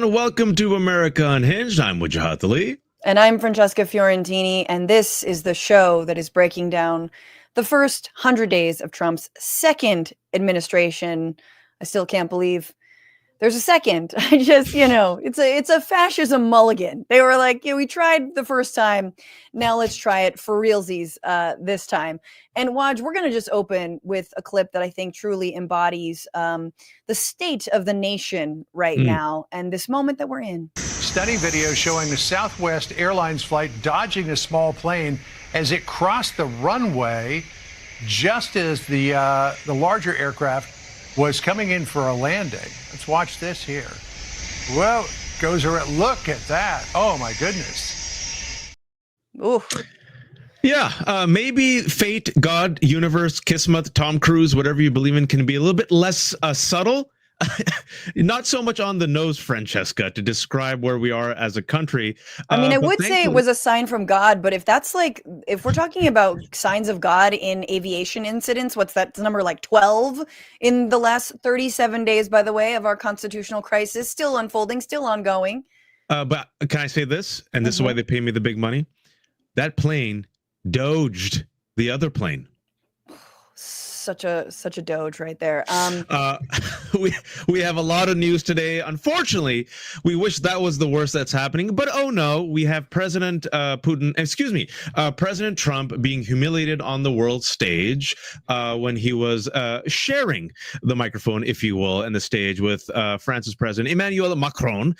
and welcome to America Unhinged. I'm Wajahat. And I'm Francesca Fiorentini, and this is the show that is breaking down the first 100 days of Trump's second administration. I still can't believe there's a second. I just, it's a fascism mulligan. They were like, we tried the first time. Now let's try it for realsies this time. And Waj, we're going to just open with a clip that I think truly embodies the state of the nation right now and this moment that we're in. Stunning video showing the Southwest Airlines flight dodging a small plane as it crossed the runway just as the larger aircraft was coming in for a landing. Let's watch this here. Well, goes around. Look at that. Oh, my goodness. Ooh. Yeah, maybe fate, God, universe, Kismet, Tom Cruise, whatever you believe in, can be a little bit less subtle. Not so much on the nose, Francesca, to describe where we are as a country. I mean, I would say it was a sign from God, but if we're talking about signs of God in aviation incidents, what's that number, like 12 in the last 37 days, by the way, of our constitutional crisis, still unfolding, still ongoing. But can I say this? And this is why they pay me the big money. That plane doged the other plane. Such a doge right there. We have a lot of news today. Unfortunately, we wish that was the worst that's happening. But oh no, we have President President Trump being humiliated on the world stage when he was sharing the microphone, if you will, and the stage with France's President Emmanuel Macron,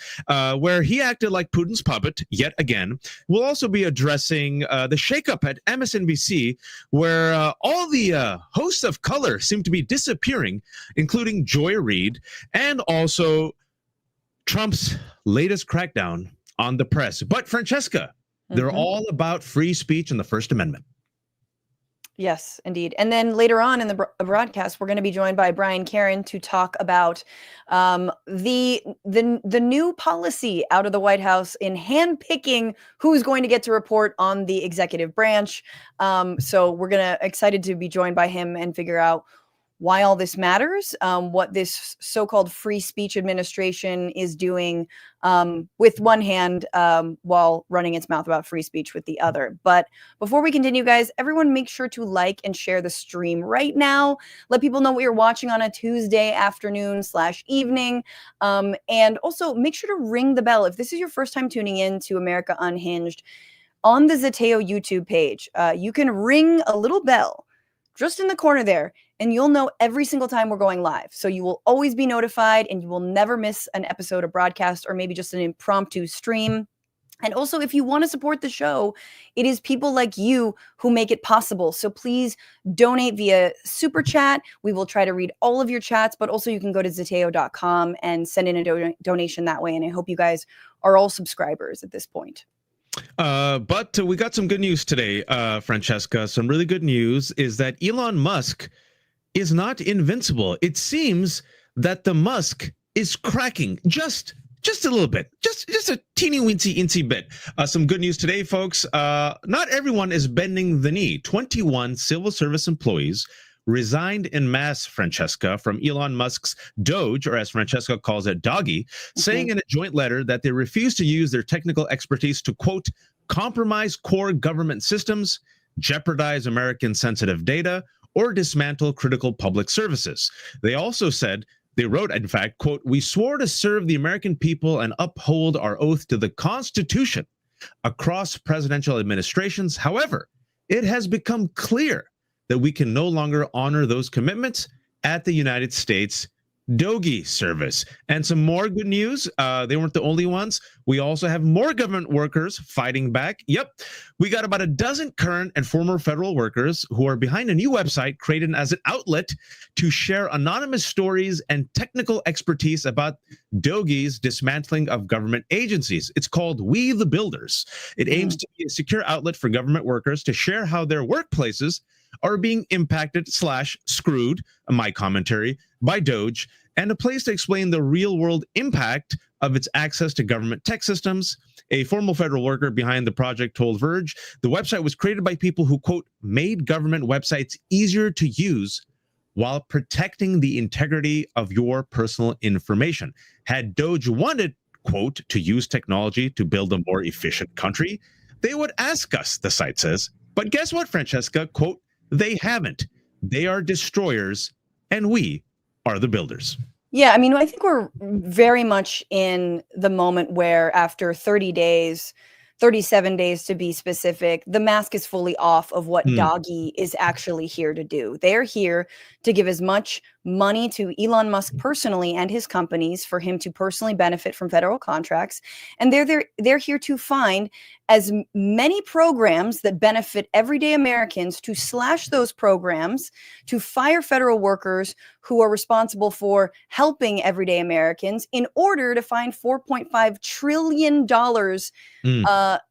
where he acted like Putin's puppet yet again. We'll also be addressing the shakeup at MSNBC, where all the hosts of color seem to be disappearing, including Joy Reid, and also Trump's latest crackdown on the press. But Francesca, they're all about free speech and the First Amendment. Yes, indeed. And then later on in the broadcast, we're going to be joined by Brian Karem to talk about the new policy out of the White House in handpicking who's going to get to report on the executive branch. So we're excited to be joined by him and figure out why all this matters, what this so-called free speech administration is doing with one hand while running its mouth about free speech with the other. But before we continue, guys, everyone make sure to like and share the stream right now. Let people know what you're watching on a Tuesday afternoon/evening. And also make sure to ring the bell. If this is your first time tuning in to America Unhinged, on the Zeteo YouTube page, you can ring a little bell just in the corner there, and you'll know every single time we're going live. So you will always be notified, and you will never miss an episode of broadcast or maybe just an impromptu stream. And also, if you want to support the show, it is people like you who make it possible. So please donate via Super Chat. We will try to read all of your chats, but also you can go to Zeteo.com and send in a donation that way. And I hope you guys are all subscribers at this point. But we got some good news today, Francesca. Some really good news is that Elon Musk is not invincible. It seems that the Musk is cracking just a little bit, just a teeny weensy bit. Some good news today, folks. Not everyone is bending the knee. 21 civil service employees resigned en masse, Francesca, from Elon Musk's DOGE, or as Francesca calls it, Doggy, saying in a joint letter that they refuse to use their technical expertise to, quote, compromise core government systems, jeopardize American sensitive data, or dismantle critical public services. They also said, they wrote, in fact, quote, we swore to serve the American people and uphold our oath to the Constitution across presidential administrations. However, it has become clear that we can no longer honor those commitments at the United States DOGE service. And some more good news. They weren't the only ones. We also have more government workers fighting back. Yep. We got about a dozen current and former federal workers who are behind a new website created as an outlet to share anonymous stories and technical expertise about DOGE's dismantling of government agencies. It's called We the Builders. It aims to be a secure outlet for government workers to share how their workplaces are being impacted / screwed, my commentary, by DOGE, and a place to explain the real-world impact of its access to government tech systems. A former federal worker behind the project told Verge, the website was created by people who, quote, made government websites easier to use while protecting the integrity of your personal information. Had DOGE wanted, quote, to use technology to build a more efficient country, they would ask us, the site says. But guess what, Francesca? Quote, they haven't. They are destroyers, and we are the builders. Yeah, I mean, I think we're very much in the moment where after 30 days, 37 days to be specific, the mask is fully off of what DOGE is actually here to do. They're here to give as much money to Elon Musk personally and his companies for him to personally benefit from federal contracts. And they're here to find as many programs that benefit everyday Americans, to slash those programs, to fire federal workers who are responsible for helping everyday Americans, in order to find $4.5 trillion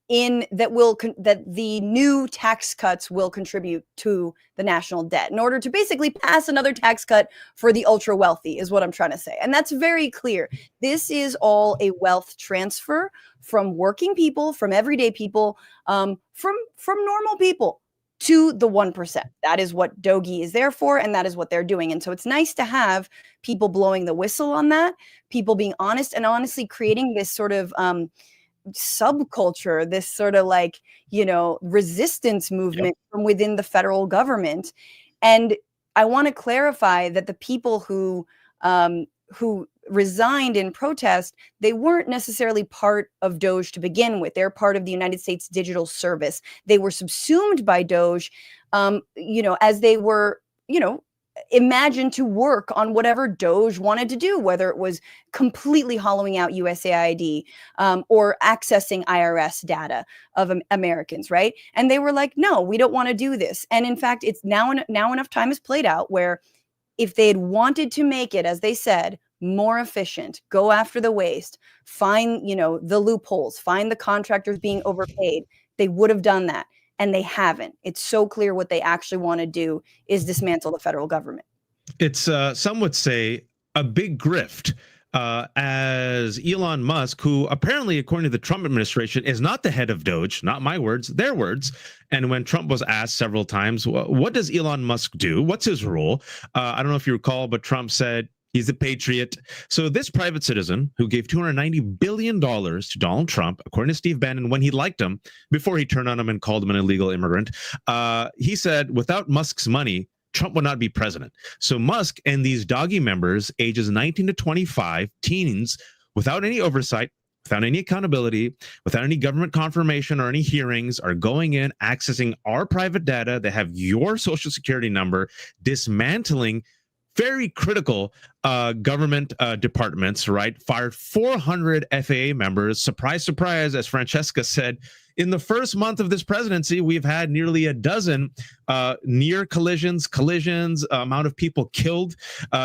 in that the new tax cuts will contribute to the national debt, in order to basically pass another tax cut for the ultra wealthy, is what I'm trying to say. And that's very clear. This is all a wealth transfer from working people, from everyday people, from normal people to the 1%. That is what DOGE is there for, and that is what they're doing. And so it's nice to have people blowing the whistle on that, people being honest, and honestly creating this sort of subculture, this sort of like, resistance movement from within the federal government. And I want to clarify that the people who resigned in protest, they weren't necessarily part of DOGE to begin with. They're part of the United States Digital Service. They were subsumed by DOGE, as they were, imagined to work on whatever DOGE wanted to do, whether it was completely hollowing out USAID or accessing IRS data of Americans, right? And they were like, no, we don't want to do this. And in fact, it's now enough time has played out where if they had wanted to make it, as they said, more efficient, go after the waste, find, the loopholes, find the contractors being overpaid, they would have done that. And they haven't. It's so clear what they actually want to do is dismantle the federal government. It's, some would say, a big grift, as Elon Musk, who apparently, according to the Trump administration, is not the head of DOGE, not my words, their words. And when Trump was asked several times, what does Elon Musk do? What's his role? I don't know if you recall, but Trump said, he's a patriot. So this private citizen who gave $290 billion to Donald Trump, according to Steve Bannon, when he liked him, before he turned on him and called him an illegal immigrant, he said without Musk's money, Trump would not be president. So Musk and these DOGE members, ages 19 to 25, teens, without any oversight, without any accountability, without any government confirmation or any hearings, are going in, accessing our private data. They have your social security number, dismantling very critical government departments, right? Fired 400 FAA members. Surprise, surprise, as Francesca said, in the first month of this presidency, we've had nearly a dozen near collisions, amount of people killed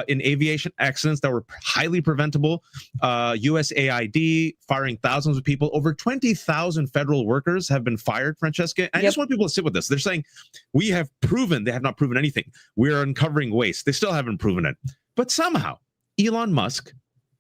in aviation accidents that were highly preventable. USAID firing thousands of people. Over 20,000 federal workers have been fired, Francesca. I just want people to sit with this. They're saying, we have proven, they have not proven anything. We are uncovering waste. They still haven't proven it. But somehow, Elon Musk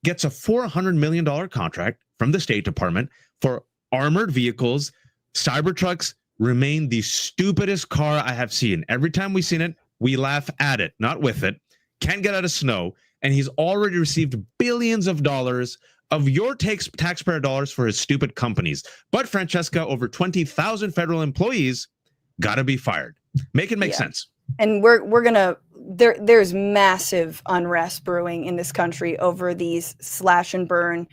gets a $400 million contract from the State Department for armored vehicles. Cybertrucks remain the stupidest car I have seen. Every time we've seen it, we laugh at it, not with it. Can't get out of snow. And he's already received billions of dollars of your taxpayer dollars for his stupid companies. But Francesca, over 20,000 federal employees got to be fired. Make it make sense. And we're gonna there's massive unrest brewing in this country over these slash and burn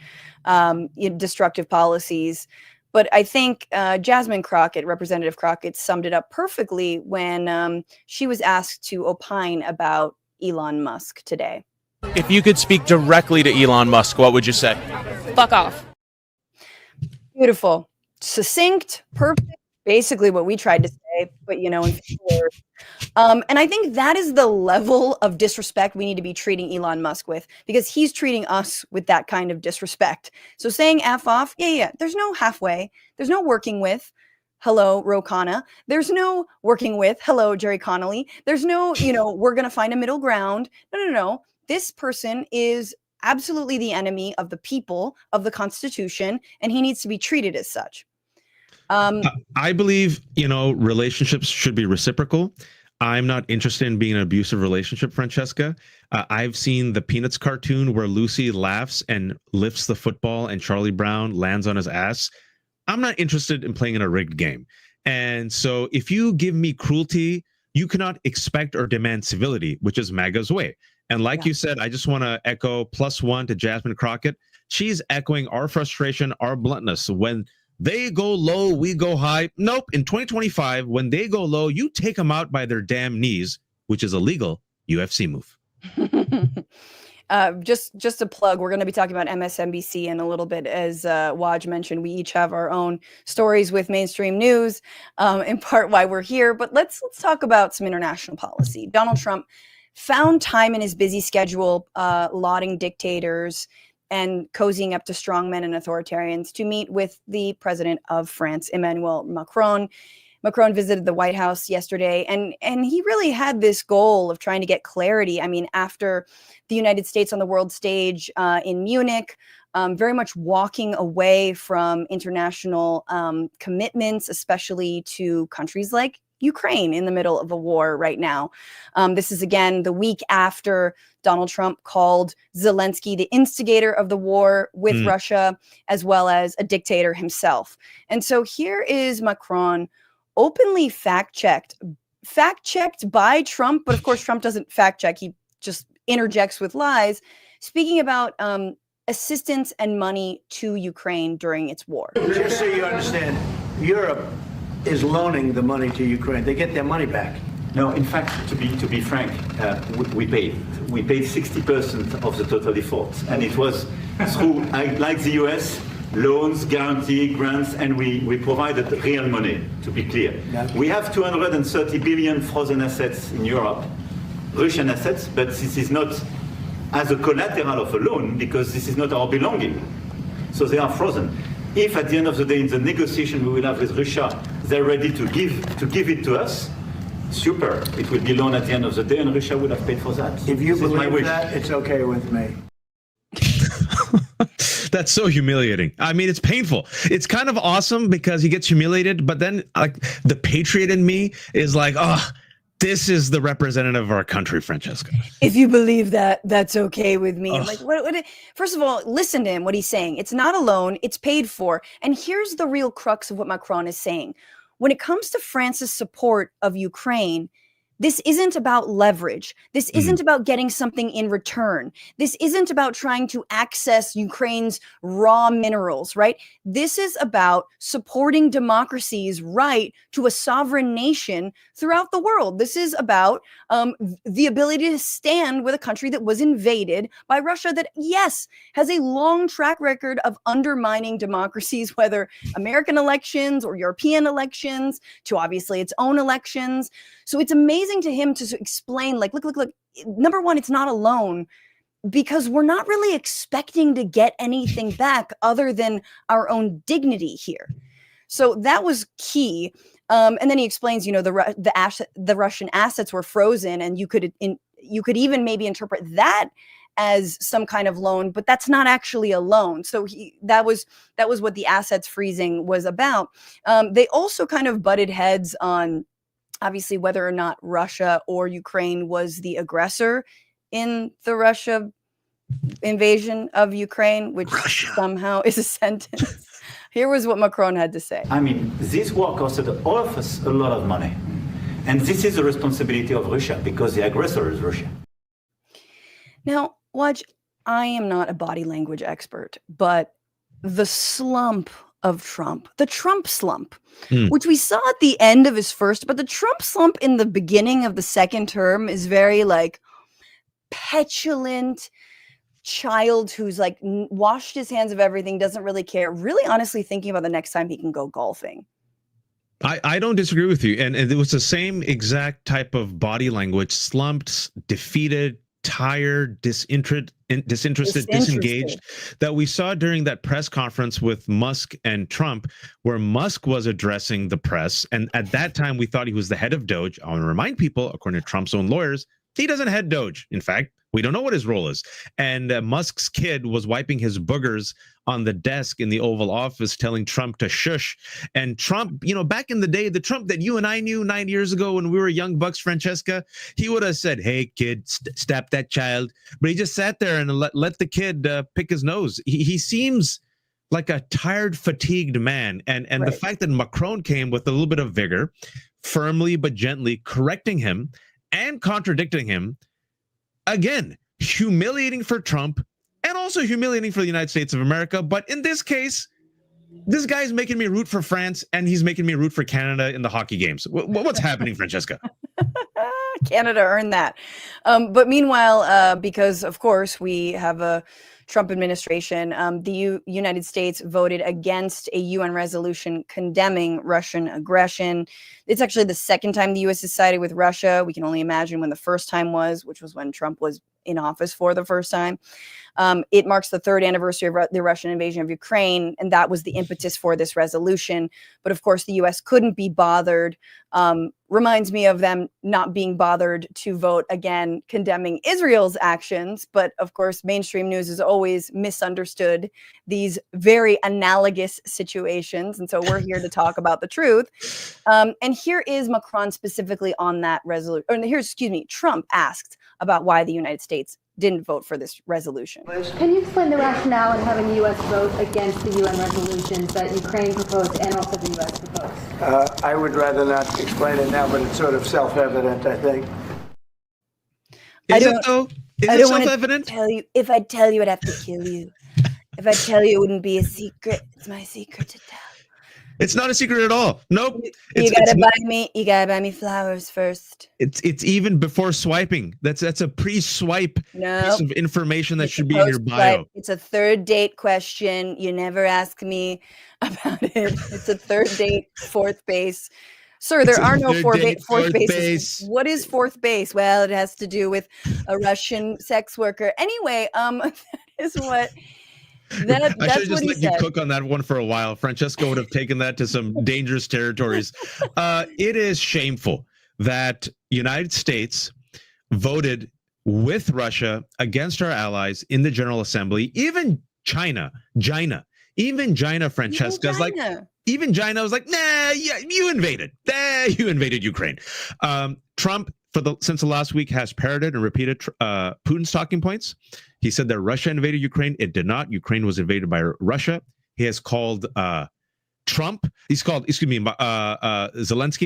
destructive policies. But I think Jasmine Crockett, Representative Crockett, summed it up perfectly when she was asked to opine about Elon Musk today. If you could speak directly to Elon Musk, what would you say? Fuck off. Beautiful. Succinct, perfect, basically what we tried to say, but in 50 words. And I think that is the level of disrespect we need to be treating Elon Musk with, because he's treating us with that kind of disrespect. So saying F off, yeah, there's no halfway. There's no working with, hello, Ro Khanna. There's no working with, hello, Jerry Connolly. There's no, we're going to find a middle ground. No. This person is absolutely the enemy of the people, of the Constitution, and he needs to be treated as such. I believe, relationships should be reciprocal. I'm not interested in being in an abusive relationship, Francesca. I've seen the Peanuts cartoon where Lucy laughs and lifts the football and Charlie Brown lands on his ass. I'm not interested in playing in a rigged game. And so if you give me cruelty, you cannot expect or demand civility, which is MAGA's way. And like you said, I just want to echo +1 to Jasmine Crockett. She's echoing our frustration, our bluntness. When they go low, we go high. Nope. In 2025, when they go low, you take them out by their damn knees, which is a legal UFC move. Just a plug, we're going to be talking about MSNBC in a little bit. As Waj mentioned, we each have our own stories with mainstream news, in part why we're here. But let's talk about some international policy. Donald Trump found time in his busy schedule, lauding dictators and cozying up to strongmen and authoritarians to meet with the president of France, Emmanuel Macron. Macron visited the White House yesterday, and he really had this goal of trying to get clarity. I mean, after the United States on the world stage in Munich, very much walking away from international commitments, especially to countries like Ukraine in the middle of a war right now. This is, again, the week after Donald Trump called Zelensky the instigator of the war with Russia, as well as a dictator himself. And so here is Macron, openly fact-checked by Trump, but of course Trump doesn't fact-check, he just interjects with lies, speaking about assistance and money to Ukraine during its war. Just so you understand, Europe is loaning the money to Ukraine. They get their money back. No, in fact, to be frank, we paid 60% of the total effort, and it was through, like the US, loans, guarantee, grants, and we provided real money, to be clear. We have 230 billion frozen assets in Europe, Russian assets, but this is not as a collateral of a loan, because this is not our belonging. So they are frozen. If at the end of the day, in the negotiation we will have with Russia, they're ready to give it to us, super. It will be loan at the end of the day, and Russia would have paid for that. If you believe that, it's okay with me. That's so humiliating. I mean, it's painful. It's kind of awesome because he gets humiliated, but then like the patriot in me is like, oh, this is the representative of our country, Francesca. If you believe that, that's okay with me. I'm like, what? First of all, listen to him, what he's saying. It's not a loan, it's paid for. And here's the real crux of what Macron is saying. When it comes to France's support of Ukraine, this isn't about leverage. This isn't about getting something in return. This isn't about trying to access Ukraine's raw minerals, right? This is about supporting democracy's right to a sovereign nation throughout the world. This is about the ability to stand with a country that was invaded by Russia that, yes, has a long track record of undermining democracies, whether American elections or European elections, to obviously its own elections. So it's amazing to him to explain, like, look, number one, it's not a loan, because we're not really expecting to get anything back other than our own dignity here. So that was key. And then he explains, you know, the Russian assets were frozen, and you could even maybe interpret that as some kind of loan, but that's not actually a loan. So that was what the assets freezing was about. They also kind of butted heads on, obviously, whether or not Russia or Ukraine was the aggressor in the Russia invasion of Ukraine, which somehow is a sentence. Here was what Macron had to say. I mean, this war costed all of us a lot of money. And this is the responsibility of Russia, because the aggressor is Russia. Now, Waj, I am not a body language expert, but the slump of Trump, the Trump slump, which we saw at the end of his first, but the Trump slump in the beginning of the second term is very like petulant child who's like washed his hands of everything, doesn't really care, really honestly thinking about the next time he can go golfing. I don't disagree with you. And it was the same exact type of body language, slumped, defeated, tired, disinterested, disengaged, that we saw during that press conference with Musk and Trump, where Musk was addressing the press. And at that time, we thought he was the head of DOGE. I want to remind people, according to Trump's own lawyers, He doesn't head DOGE. In fact, we don't know what his role is. And Musk's kid was wiping his boogers on the desk in the Oval Office, telling Trump to shush. And Trump, back in the day, the Trump that you and I knew 9 years ago when we were young bucks, Francesca, he would have said, "Hey, kid, stop that child." But he just sat there and let the kid pick his nose. He seems like a tired, fatigued man. And right. The fact that Macron came with a little bit of vigor, firmly but gently correcting him and contradicting him, again, humiliating for Trump and also humiliating for the United States of America. But in this case, this guy's making me root for France and he's making me root for Canada in the hockey games. What's happening, Francesca? Canada earned that. But meanwhile, because, of course, we have a Trump administration, the United States voted against a UN resolution condemning Russian aggression. It's actually the second time the U.S. has sided with Russia. We can only imagine when the first time was, which was when Trump was in office for the first time. It marks the third anniversary of the Russian invasion of Ukraine, and that was the impetus for this resolution. But of course, the U.S. couldn't be bothered. Reminds me of them not being bothered to vote again condemning Israel's actions. But of course, mainstream news has always misunderstood these very analogous situations. And so we're here to talk about the truth. And here is Macron specifically on that resolution. Or here's, Trump asked about why the United States didn't vote for this resolution. Can you explain the rationale in having the U.S. vote against the UN resolutions that Ukraine proposed and also the U.S. proposed? I would rather not explain it now, but it's sort of self-evident, I think. Is it though? Is it self-evident? Tell you, if I tell you, I'd have to kill you. If I tell you, it wouldn't be a secret. It's my secret to tell. It's not a secret at all. Nope. You gotta buy me flowers first. It's even before swiping. That's a pre-swipe piece of information that should be in your bio. It's a third date question. You never ask me about it. It's a third date, fourth base. Sir, there are no fourth bases. What is fourth base? Well, it has to do with a Russian sex worker. Anyway, that is what. I should have just let you cook on that one for a while. Francesca would have taken that to some dangerous territories. It is shameful that United States voted with Russia against our allies in the General Assembly. Even China, Francesca, even China was like, nah, yeah, you invaded Ukraine. Trump, since the last week, has parroted and repeated Putin's talking points. He said that Russia invaded Ukraine. It did not. Ukraine was invaded by Russia. He has called Zelensky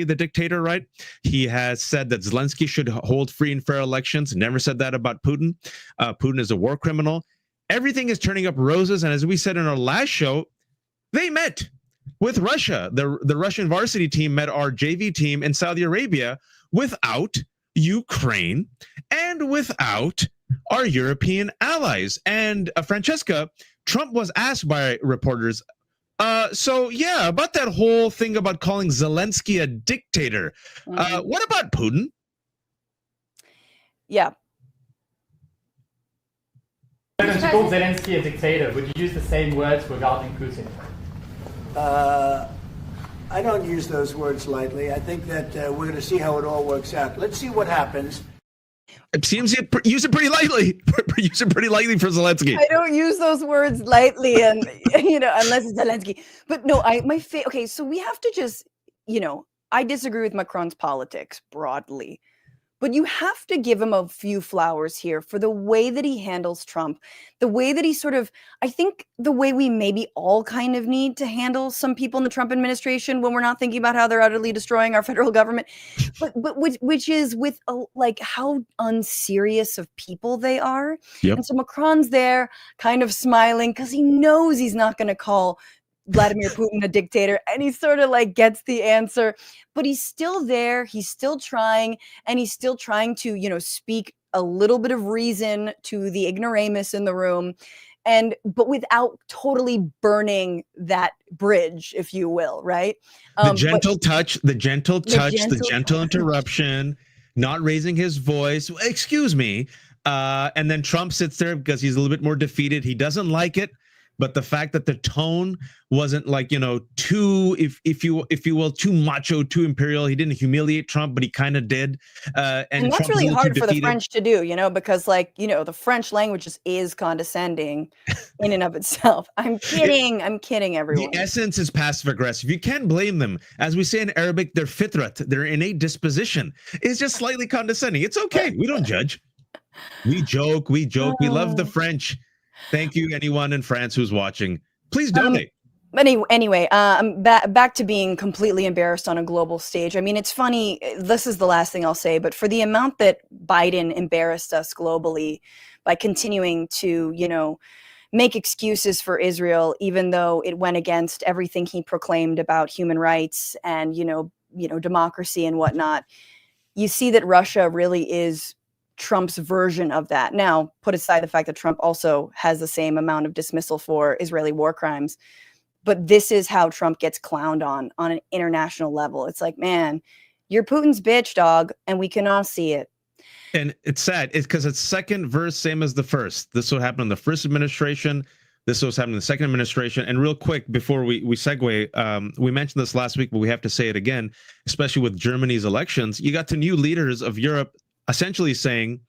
the dictator, right? He has said that Zelensky should hold free and fair elections. Never said that about Putin. Putin is a war criminal. Everything is turning up roses. And as we said in our last show, they met with Russia. The Russian varsity team met our JV team in Saudi Arabia without Ukraine and without our European allies. And Francesca, Trump was asked by reporters, about that whole thing about calling Zelensky a dictator. What about Putin? Yeah. If you called Zelensky a dictator, would you use the same words regarding Putin? I don't use those words lightly. I think that we're going to see how it all works out. Let's see what happens. It seems you use it pretty lightly. Use it pretty lightly for Zelensky. I don't use those words lightly, and unless it's Zelensky. But no, okay. So we have to just, I disagree with Macron's politics broadly, but you have to give him a few flowers here for the way that he handles Trump, the way that he I think the way we maybe all kind of need to handle some people in the Trump administration when we're not thinking about how they're utterly destroying our federal government, but which is with how unserious of people they are. Yep. And so Macron's there kind of smiling because he knows he's not going to call Vladimir Putin a dictator, and he sort of gets the answer, but he's still there, he's still trying, and he's still trying to speak a little bit of reason to the ignoramus in the room, but without totally burning that bridge, if you will, right? The gentle touch, the gentle interruption, not raising his voice, excuse me, and then Trump sits there because he's a little bit more defeated, he doesn't like it. but the fact that the tone wasn't like, too, if you will, too macho, too imperial. He didn't humiliate Trump, but he kind of did. And that's Trump really hard for the defeated. French to do, because the French language is condescending in and of itself. I'm kidding. I'm kidding, everyone. The essence is passive aggressive. You can't blame them. As we say in Arabic, their fitrat, their innate disposition is just slightly condescending. It's okay. We don't judge. We joke. We love the French. Thank you, anyone in France who's watching. Please donate. Anyway, back to being completely embarrassed on a global stage. I mean, it's funny. This is the last thing I'll say, but for the amount that Biden embarrassed us globally by continuing to, make excuses for Israel, even though it went against everything he proclaimed about human rights and, democracy and whatnot, you see that Russia really is Trump's version of that. Now, put aside the fact that Trump also has the same amount of dismissal for Israeli war crimes, but this is how Trump gets clowned on an international level. It's like, man, you're Putin's bitch, dog, and we can all see it. And it's sad. It's because it's second verse, same as the first. This will happen in the first administration. This was happening in the second administration. And real quick, before we segue, we mentioned this last week, but we have to say it again, especially with Germany's elections. You got the new leaders of Europe essentially saying,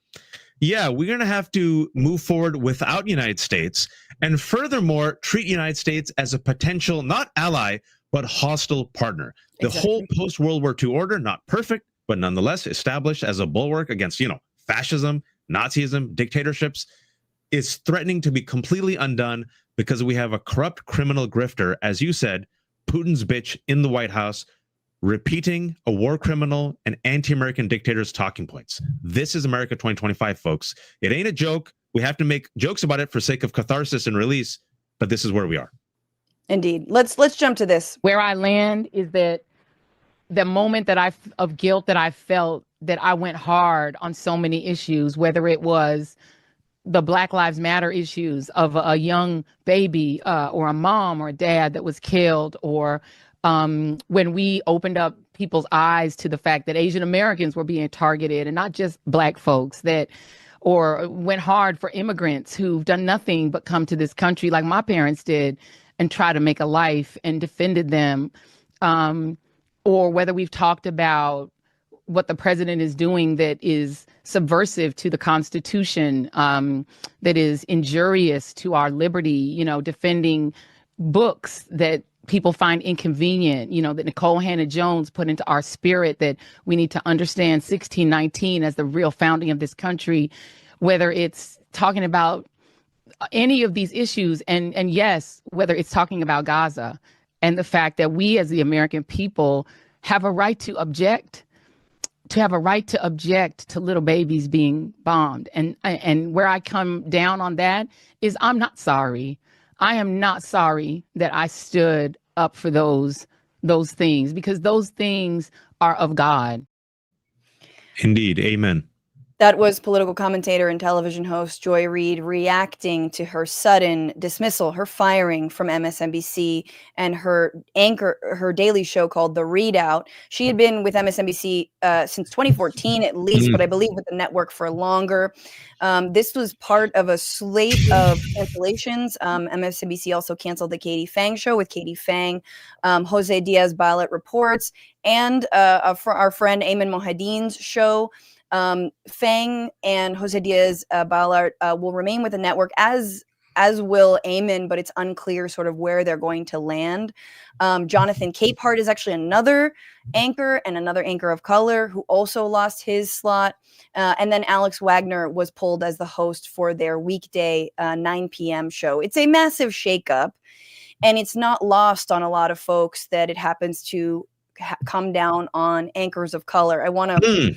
yeah, we're going to have to move forward without United States. And furthermore, treat United States as a potential, not ally, but hostile partner. The whole post-World War II order, not perfect, but nonetheless established as a bulwark against, fascism, Nazism, dictatorships, is threatening to be completely undone because we have a corrupt criminal grifter, as you said, Putin's bitch in the White House, repeating a war criminal and anti-American dictator's talking points. This is America 2025, folks. It ain't a joke. We have to make jokes about it for sake of catharsis and release, but this is where we are. Indeed. Let's jump to this. Where I land is that the moment of guilt that I felt, that I went hard on so many issues, whether it was the Black Lives Matter issues of a young baby or a mom or a dad that was killed, or when we opened up people's eyes to the fact that Asian Americans were being targeted and not just Black folks, or went hard for immigrants who've done nothing but come to this country like my parents did and try to make a life and defended them. Or whether we've talked about what the president is doing that is subversive to the Constitution, that is injurious to our liberty, defending books that people find inconvenient, that Nicole Hannah-Jones put into our spirit, that we need to understand 1619 as the real founding of this country, whether it's talking about any of these issues. And yes, whether it's talking about Gaza and the fact that we as the American people have a right to object, to little babies being bombed. And where I come down on that is I'm not sorry. I am not sorry that I stood up for those things, because those things are of God. Indeed. Amen. That was political commentator and television host Joy Reid reacting to her sudden dismissal, her firing from MSNBC and her daily show called The Readout. She had been with MSNBC since 2014 at least, but I believe with the network for longer. This was part of a slate of cancellations. MSNBC also canceled the Katie Fang show with Katie Fang, Jose Diaz-Balart reports, and our friend Ayman Mohadin's show. Fang and Jose Diaz-Balart will remain with the network, as will Ayman, but it's unclear sort of where they're going to land. Jonathan Capehart is actually another anchor and another anchor of color who also lost his slot. And then Alex Wagner was pulled as the host for their weekday 9 p.m. show. It's a massive shakeup, and it's not lost on a lot of folks that it happens to come down on anchors of color. I want to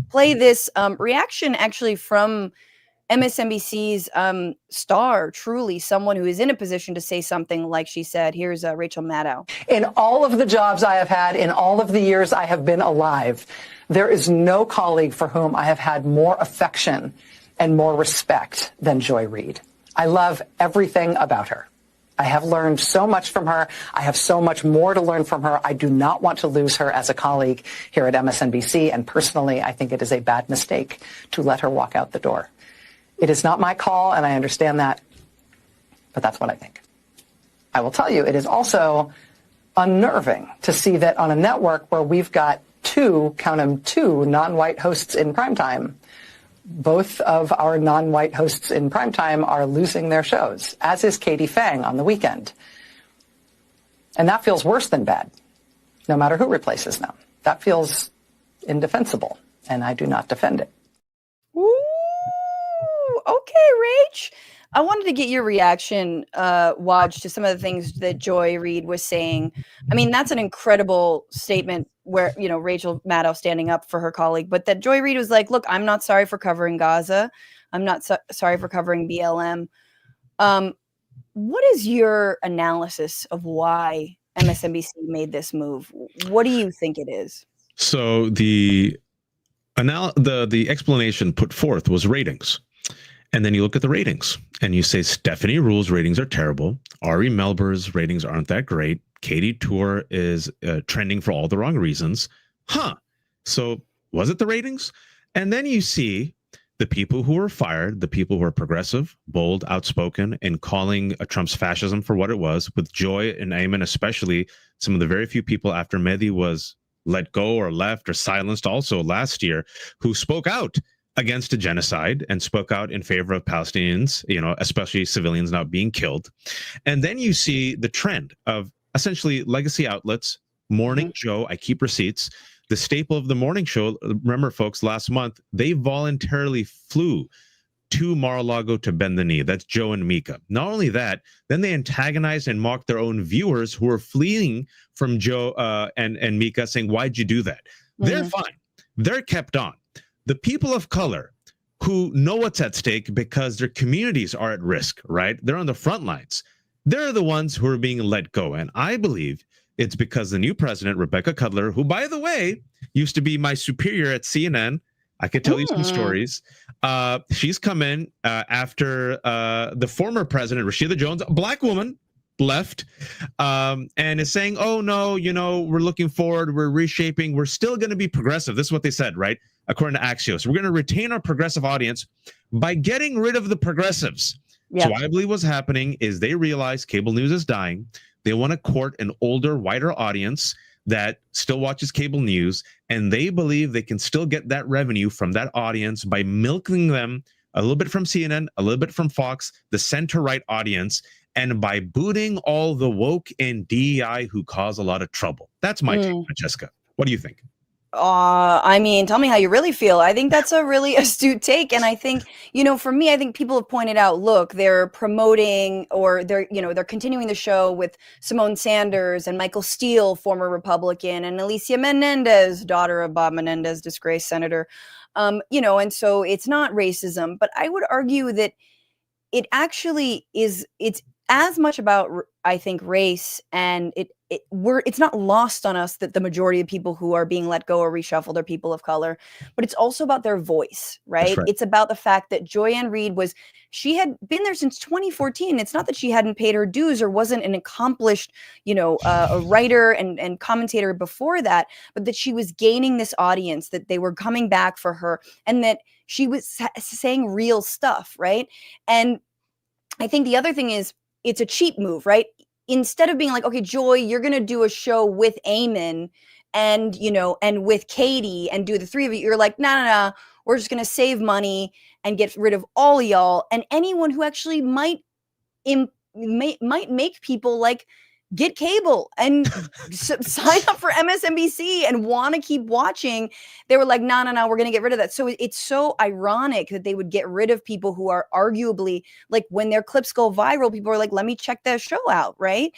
play this reaction actually from MSNBC's star, truly someone who is in a position to say something like she said. Here's Rachel Maddow. In all of the jobs I have had, in all of the years I have been alive, there is no colleague for whom I have had more affection and more respect than Joy Reid. I love everything about her. I have learned so much from her. I have so much more to learn from her. I do not want to lose her as a colleague here at MSNBC. And personally, I think it is a bad mistake to let her walk out the door. It is not my call, and I understand that, but that's what I think. I will tell you, it is also unnerving to see that on a network where we've got count them, two non-white hosts in primetime, both of our non-white hosts in primetime are losing their shows, as is Katie Fang on the weekend. And that feels worse than bad, no matter who replaces them. That feels indefensible, and I do not defend it. Ooh, okay, Rach. I wanted to get your reaction, Waj, to some of the things that Joy Reid was saying. I mean, that's an incredible statement where, you know, Rachel Maddow standing up for her colleague, but that Joy Reid was like, look, I'm not sorry for covering Gaza. I'm not sorry for covering BLM. What is your analysis of why MSNBC made this move? What do you think it is? So the explanation put forth was ratings. And then you look at the ratings and you say Stephanie Ruhl's ratings are terrible. Ari Melber's ratings aren't that great. Katie Tour is trending for all the wrong reasons. So was it the ratings? And then you see the people who were fired, the people who are progressive, bold, outspoken, and calling Trump's fascism for what it was, with Joy and Ayman, especially some of the very few people after Mehdi was let go or left or silenced also last year, who spoke out against a genocide and spoke out in favor of Palestinians, you know, especially civilians not being killed. And then you see the trend of essentially legacy outlets, Morning Joe, I keep receipts, the staple of the morning show. Remember, folks, last month, they voluntarily flew to Mar-a-Lago to bend the knee. That's Joe and Mika. Not only that, then they antagonized and mocked their own viewers who were fleeing from Joe and Mika, saying, why'd you do that? They're fine. They're kept on. The people of color who know what's at stake because their communities are at risk, right? They're on the front lines. They're the ones who are being let go. And I believe it's because the new president, Rebecca Cutler, who, by the way, used to be my superior at CNN. I could tell you some stories. She's come in after the former president, Rashida Jones, a black woman, left, and is saying, oh, no, you know, we're looking forward. We're reshaping. We're still going to be progressive. This is what they said, right? According to Axios, we're going to retain our progressive audience by getting rid of the progressives. So I believe what's happening is they realize cable news is dying. They want to court an older, wider audience that still watches cable news, and they believe they can still get that revenue from that audience by milking them a little bit from CNN, a little bit from Fox, the center-right audience, and by booting all the woke and DEI who cause a lot of trouble. That's my take, Francesca. What do you think? I mean, tell me how you really feel. I think that's a really astute take. And I think, you know, for me, I think people have pointed out, look, they're promoting or they're continuing the show with Simone Sanders and Michael Steele, former Republican, and Alicia Menendez, daughter of Bob Menendez, disgraced senator. You know, and so it's not racism, but I would argue that it actually is, it's as much about, I think, race, and it's not lost on us that the majority of people who are being let go or reshuffled are people of color, but it's also about their voice, right? It's about the fact that Joy-Ann Reid she had been there since 2014. It's not that she hadn't paid her dues or wasn't an accomplished, you know, a writer and commentator before that, but that she was gaining this audience, that they were coming back for her, and that she was saying real stuff, right? And I think the other thing is, it's a cheap move, right? Instead of being like, okay, Joy, you're going to do a show with Eamon and, you know, and with Katie and do the three of you, you're like, no, we're just going to save money and get rid of all of y'all. And anyone who actually might make people like get cable and sign up for MSNBC and want to keep watching. They were like, no, we're going to get rid of that. So it's so ironic that they would get rid of people who are arguably, like, when their clips go viral, people are like, let me check that show out, right?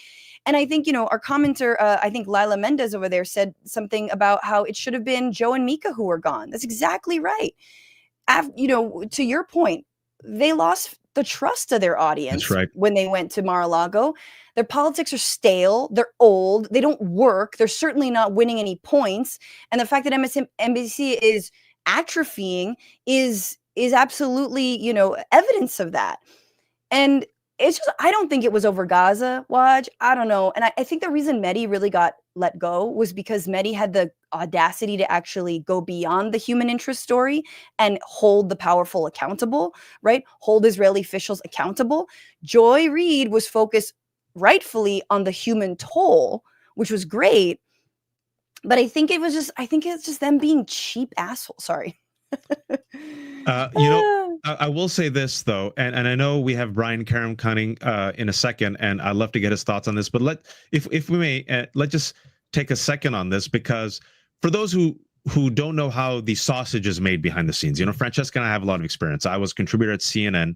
And I think, you know, our commenter, I think Lila Mendez over there said something about how it should have been Joe and Mika who were gone. That's exactly right. You know, to your point, they lost the trust of their audience when they went to Mar-a-Lago. Their politics are stale. They're old. They don't work. They're certainly not winning any points. And the fact that MSNBC is atrophying is absolutely, you know, evidence of that. And it's just, I don't think it was over Gaza, Waj. I don't know. And I think the reason Mehdi really got let go was because Mehdi had the audacity to actually go beyond the human interest story and hold the powerful accountable, right? Hold Israeli officials accountable. Joy Reid was focused rightfully on the human toll, which was great. But I think it's just them being cheap assholes. Sorry. I will say this though, and I know we have Brian Karem coming in a second, and I'd love to get his thoughts on this. But if we may, let's just take a second on this, because for those who don't know how the sausage is made behind the scenes, Francesca and I have a lot of experience. I was a contributor at CNN,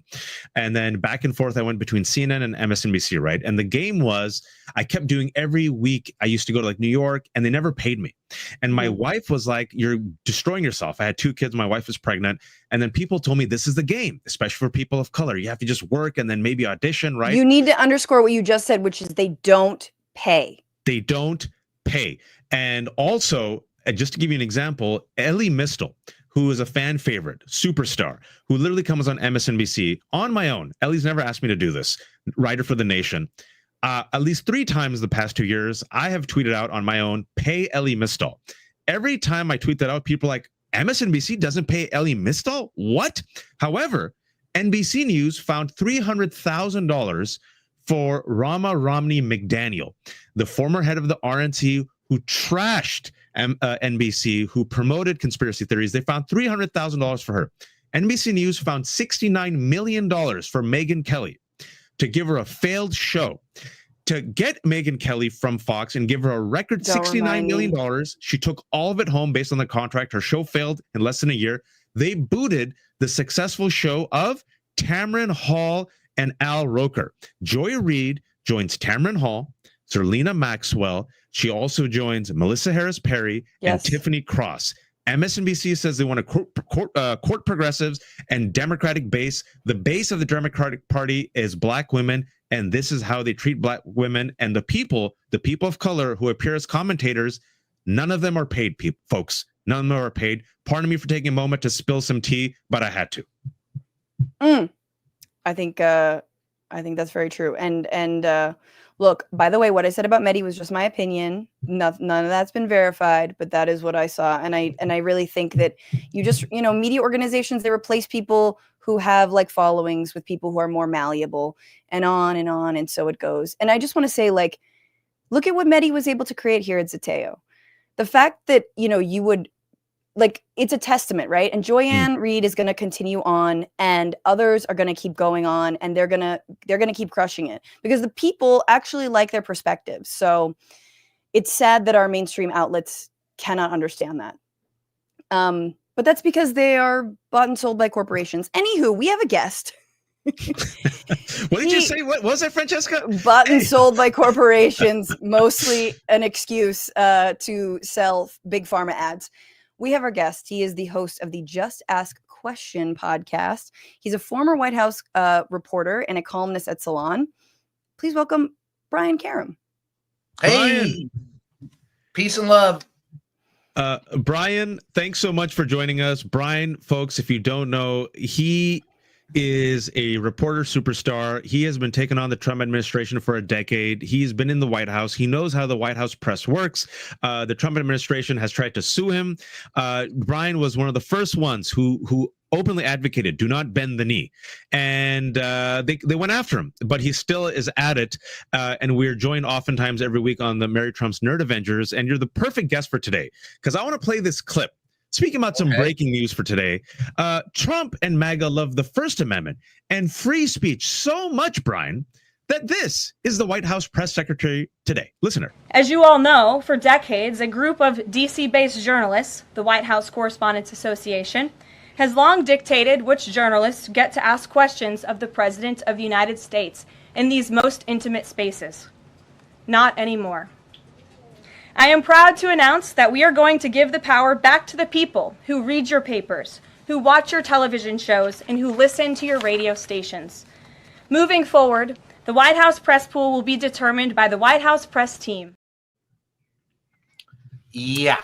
and then back and forth I went between CNN and MSNBC, right? And the game was, I kept doing every week. I used to go to like New York, and they never paid me. And my wife was like, "You're destroying yourself." I had 2 kids. My wife was pregnant. And then people told me, this is the game, especially for people of color. You have to just work and then maybe audition, right? You need to underscore what you just said, which is they don't pay. They don't pay. And also, just to give you an example, Ellie Mistel, who is a fan favorite, superstar, who literally comes on MSNBC on my own. Ellie's never asked me to do this, writer for The Nation. At least 3 times the past 2 years, I have tweeted out on my own, pay Ellie Mistel. Every time I tweet that out, people are like, MSNBC doesn't pay Ellie Mistel? What? However, NBC News found $300,000 for Rama Romney McDaniel, the former head of the RNC who trashed NBC, who promoted conspiracy theories. They found $300,000 for her. NBC News found $69 million for Megyn Kelly to give her a failed show. To get Megyn Kelly from Fox and give her a record $69 million, she took all of it home based on the contract. Her show failed in less than a year. They booted the successful show of Tamron Hall and Al Roker. Joy Reid joins Tamron Hall, Zerlina Maxwell. She also joins Melissa Harris Perry and Tiffany Cross. MSNBC says they want to court progressives and Democratic base. The base of the Democratic Party is black women, and this is how they treat black women. And the people of color who appear as commentators, none of them are paid, folks. None of them are paid. Pardon me for taking a moment to spill some tea, but I had to. I think that's very true. And look, by the way, what I said about Medi was just my opinion. None of that's been verified, but that is what I saw. And I really think that you just, media organizations, they replace people who have like followings with people who are more malleable, and on and on. And so it goes. And I just want to say, like, look at what Medi was able to create here at Zeteo. The fact that, you would, like, it's a testament, right? And Joyanne Reid is going to continue on, and others are going to keep going on, and they're going to keep crushing it because the people actually like their perspectives. So it's sad that our mainstream outlets cannot understand that. But that's because they are bought and sold by corporations. Anywho, we have a guest. What did you say? What was that, Francesca? Bought and sold by corporations, mostly an excuse to sell big pharma ads. We have our guest. He is the host of the Just Ask Question podcast. He's a former White House reporter and a columnist at Salon. Please welcome Brian Karem. Hey, peace and love. Brian, thanks so much for joining us. Brian, folks, if you don't know, he is a reporter superstar. He has been taking on the Trump administration for a decade. He's been in the White House. He knows how the White House press works. The Trump administration has tried to sue him. Brian was one of the first ones who openly advocated, do not bend the knee. And they went after him, but he still is at it. And we're joined oftentimes every week on the Mary Trump's Nerd Avengers. And you're the perfect guest for today, because I want to play this clip. Speaking about some breaking news for today, Trump and MAGA love the First Amendment and free speech so much, Brian, that this is the White House press secretary today. Listener. As you all know, for decades, a group of DC-based journalists, the White House Correspondents Association, has long dictated which journalists get to ask questions of the President of the United States in these most intimate spaces. Not anymore. I am proud to announce that we are going to give the power back to the people who read your papers, who watch your television shows, and who listen to your radio stations. Moving forward, the White House press pool will be determined by the White House press team. Yeah.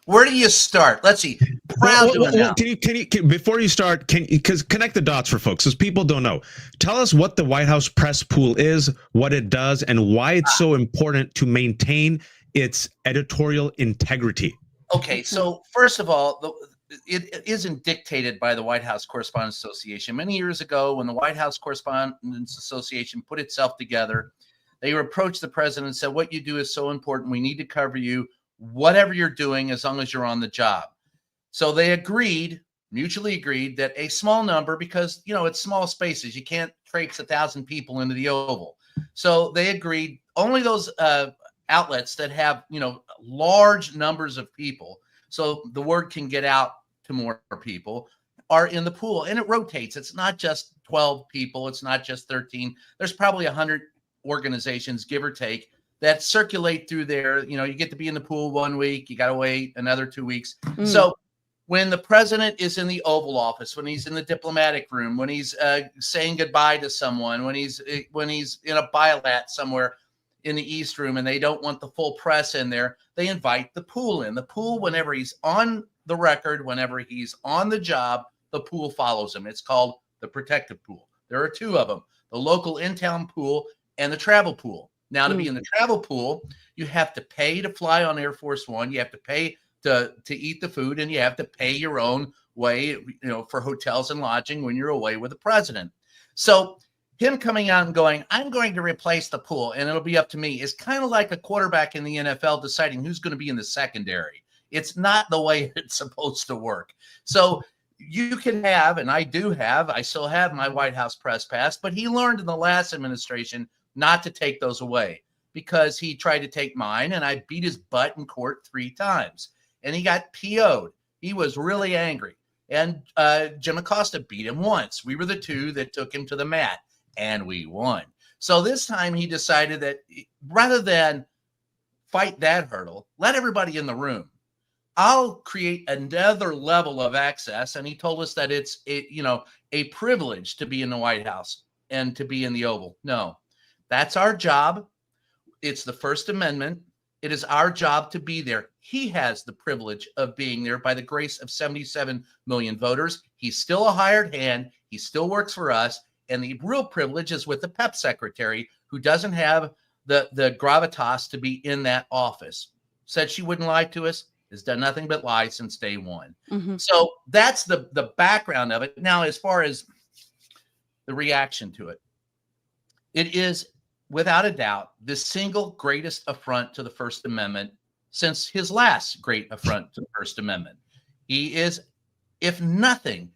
Where do you start? Let's see. Proud to announce. Can you before you start, because connect the dots for folks, because people don't know. Tell us what the White House press pool is, what it does, and why it's so important to maintain its editorial integrity. Okay, so first of all, it isn't dictated by the White House Correspondents Association. Many years ago, when the White House Correspondents Association put itself together, they approached the president and said, what you do is so important. We need to cover you, whatever you're doing, as long as you're on the job. So they agreed, mutually agreed, that a small number, because, it's small spaces. You can't traipse 1,000 people into the Oval. So they agreed only those outlets that have, large numbers of people, so the word can get out to more people, are in the pool. And it rotates. It's not just 12 people. It's not just 13. There's probably 100 organizations, give or take, that circulate through there. You get to be in the pool 1 week. You got to wait another 2 weeks. So when the president is in the Oval Office, when he's in the diplomatic room, when he's saying goodbye to someone, when he's in a bilat somewhere in the East Room and they don't want the full press in there, they invite the pool in. The pool, whenever he's on the record, whenever he's on the job, the pool follows him. It's called the protective pool. There are two of them, the local in-town pool and the travel pool. Now, to be in the travel pool, you have to pay to fly on Air Force One. You have to pay to eat the food, and you have to pay your own way, for hotels and lodging when you're away with the president. So him coming out and going, I'm going to replace the pool and it'll be up to me, is kind of like a quarterback in the NFL deciding who's going to be in the secondary. It's not the way it's supposed to work. So you can have, and I still have my White House press pass, but he learned in the last administration not to take those away, because he tried to take mine and I beat his butt in court 3 times and he got PO'd. He was really angry. And Jim Acosta beat him once. We were the two that took him to the mat. And we won. So this time he decided that rather than fight that hurdle, let everybody in the room. I'll create another level of access. And he told us that it's a privilege to be in the White House and to be in the Oval. No, that's our job. It's the First Amendment. It is our job to be there. He has the privilege of being there by the grace of 77 million voters. He's still a hired hand. He still works for us. And the real privilege is with the PEP secretary, who doesn't have the gravitas to be in that office. Said she wouldn't lie to us, has done nothing but lie since day one. So that's the background of it. Now, as far as the reaction to it, it is without a doubt the single greatest affront to the First Amendment since his last great affront to the First Amendment. He is, if nothing,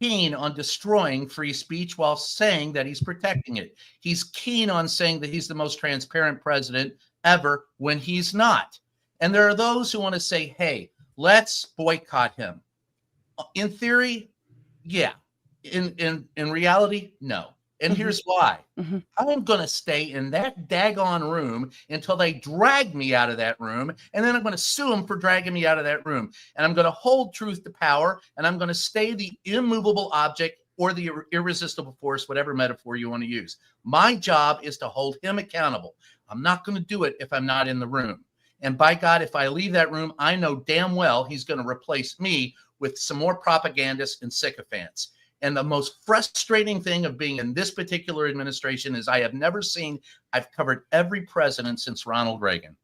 keen on destroying free speech while saying that he's protecting it. He's keen on saying that he's the most transparent president ever when he's not. And there are those who want to say, hey, let's boycott him. In theory, yeah. In reality, no. And here's why. I'm going to stay in that daggone room until they drag me out of that room. And then I'm going to sue them for dragging me out of that room. And I'm going to hold truth to power. And I'm going to stay the immovable object or the irresistible force, whatever metaphor you want to use. My job is to hold him accountable. I'm not going to do it if I'm not in the room. And by God, if I leave that room, I know damn well he's going to replace me with some more propagandists and sycophants. And the most frustrating thing of being in this particular administration is I've covered every president since Ronald Reagan.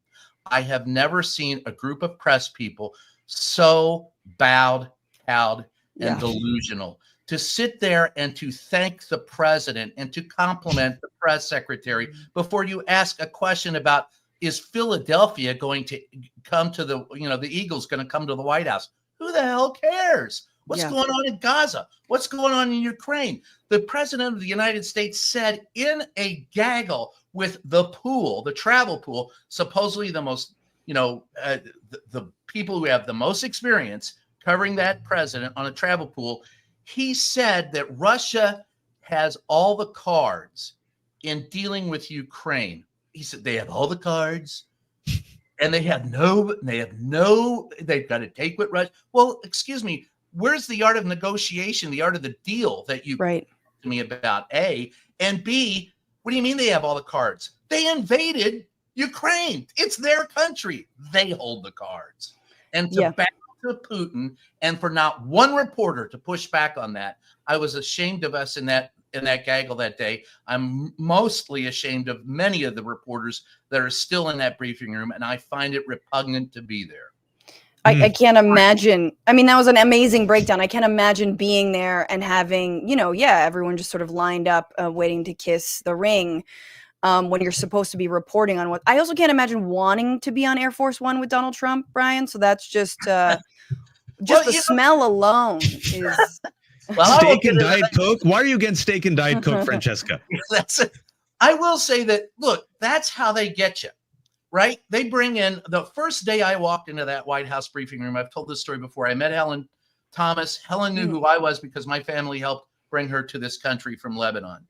I have never seen a group of press people so bowed, cowed, and delusional. To sit there and to thank the president and to compliment the press secretary before you ask a question about, is Philadelphia going to come to the Eagles going to come to the White House? Who the hell cares? What's going on in Gaza? What's going on in Ukraine? The president of the United States said in a gaggle with the pool, the travel pool, supposedly the most, the people who have the most experience covering that president on a travel pool, he said that Russia has all the cards in dealing with Ukraine. He said they have all the cards. And they've got to take what Russia. Well, excuse me. Where's the art of negotiation, the art of the deal that you to me about, A? And B, what do you mean they have all the cards? They invaded Ukraine. It's their country. They hold the cards. And to back to Putin and for not one reporter to push back on that, I was ashamed of us in that gaggle that day. I'm mostly ashamed of many of the reporters that are still in that briefing room, and I find it repugnant to be there. I can't imagine. I mean, that was an amazing breakdown. I can't imagine being there and having, everyone just sort of lined up, waiting to kiss the ring when you're supposed to be reporting on what. I also can't imagine wanting to be on Air Force One with Donald Trump, Brian. So that's just the smell alone is. Steak and Diet Coke? Why are you against steak and Diet Coke, Francesca? I will say that, look, that's how they get you. Right? They bring in, the first day I walked into that White House briefing room, I've told this story before, I met Helen Thomas. Helen knew who I was because my family helped bring her to this country from Lebanon.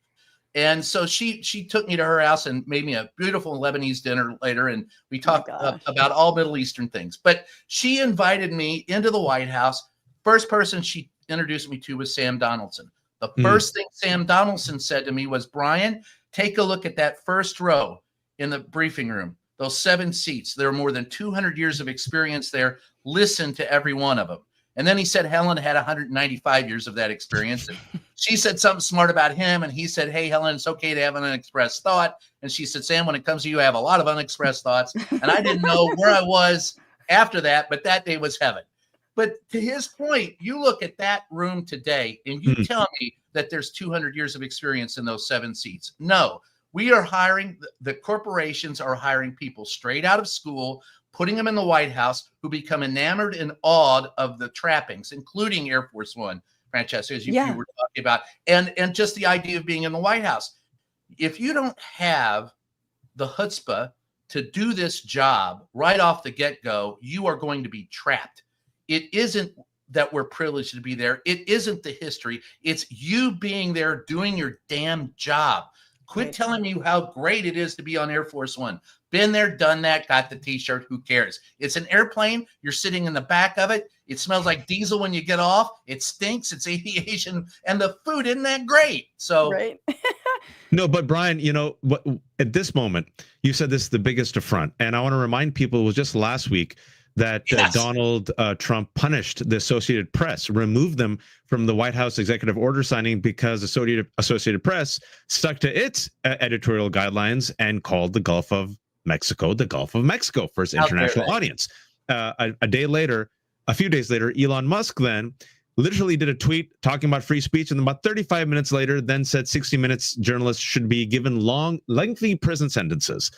And so she took me to her house and made me a beautiful Lebanese dinner later. And we talked about all Middle Eastern things. But she invited me into the White House. First person she introduced me to was Sam Donaldson. The first thing Sam Donaldson said to me was, Brian, take a look at that first row in the briefing room. Those 7 seats, there are more than 200 years of experience there. Listen to every one of them. And then he said Helen had 195 years of that experience. And she said something smart about him. And he said, hey, Helen, it's okay to have an unexpressed thought. And she said, Sam, when it comes to you, I have a lot of unexpressed thoughts. And I didn't know where I was after that, but that day was heaven. But to his point, you look at that room today and you tell me that there's 200 years of experience in those 7 seats. No. We are hiring, the corporations are hiring people straight out of school, putting them in the White House who become enamored and awed of the trappings, including Air Force One, Francesca, as you were talking about, and just the idea of being in the White House. If you don't have the chutzpah to do this job right off the get-go, you are going to be trapped. It isn't that we're privileged to be there. It isn't the history. It's you being there doing your damn job. Quit telling me how great it is to be on Air Force One. Been there, done that, got the t-shirt, who cares? It's an airplane. You're sitting in the back of it. It smells like diesel when you get off. It stinks. It's aviation. And the food isn't that great. So, No, but Brian, at this moment, you said this is the biggest affront. And I want to remind people, it was just last week that Donald Trump punished the Associated Press, removed them from the White House executive order signing because Associated Press stuck to its editorial guidelines and called the Gulf of Mexico the Gulf of Mexico for its international audience. A few days later, Elon Musk then literally did a tweet talking about free speech, and about 35 minutes later then said 60 Minutes journalists should be given lengthy prison sentences.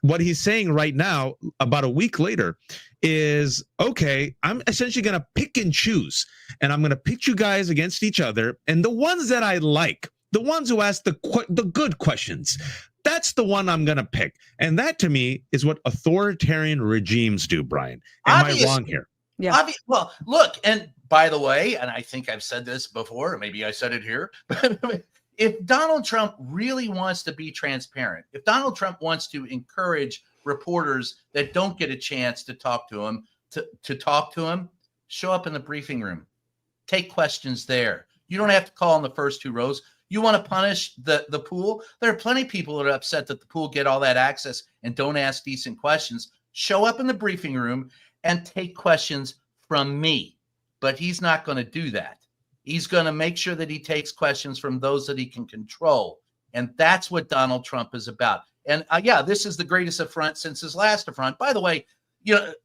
What he's saying right now, about a week later, is, okay, I'm essentially going to pick and choose, and I'm going to pit you guys against each other, and the ones that I like, the ones who ask the good questions, that's the one I'm going to pick. And that, to me, is what authoritarian regimes do, Brian. Am I wrong here? Yeah. Well, look, and by the way, and I think I've said this before, or maybe I said it here, but if Donald Trump really wants to be transparent, if Donald Trump wants to encourage reporters that don't get a chance to talk to him, to talk to him, show up in the briefing room, take questions there. You don't have to call in the first 2 rows. You want to punish the pool? There are plenty of people that are upset that the pool get all that access and don't ask decent questions. Show up in the briefing room and take questions from me. But he's not going to do that. He's going to make sure that he takes questions from those that he can control. And that's what Donald Trump is about. And this is the greatest affront since his last affront. By the way,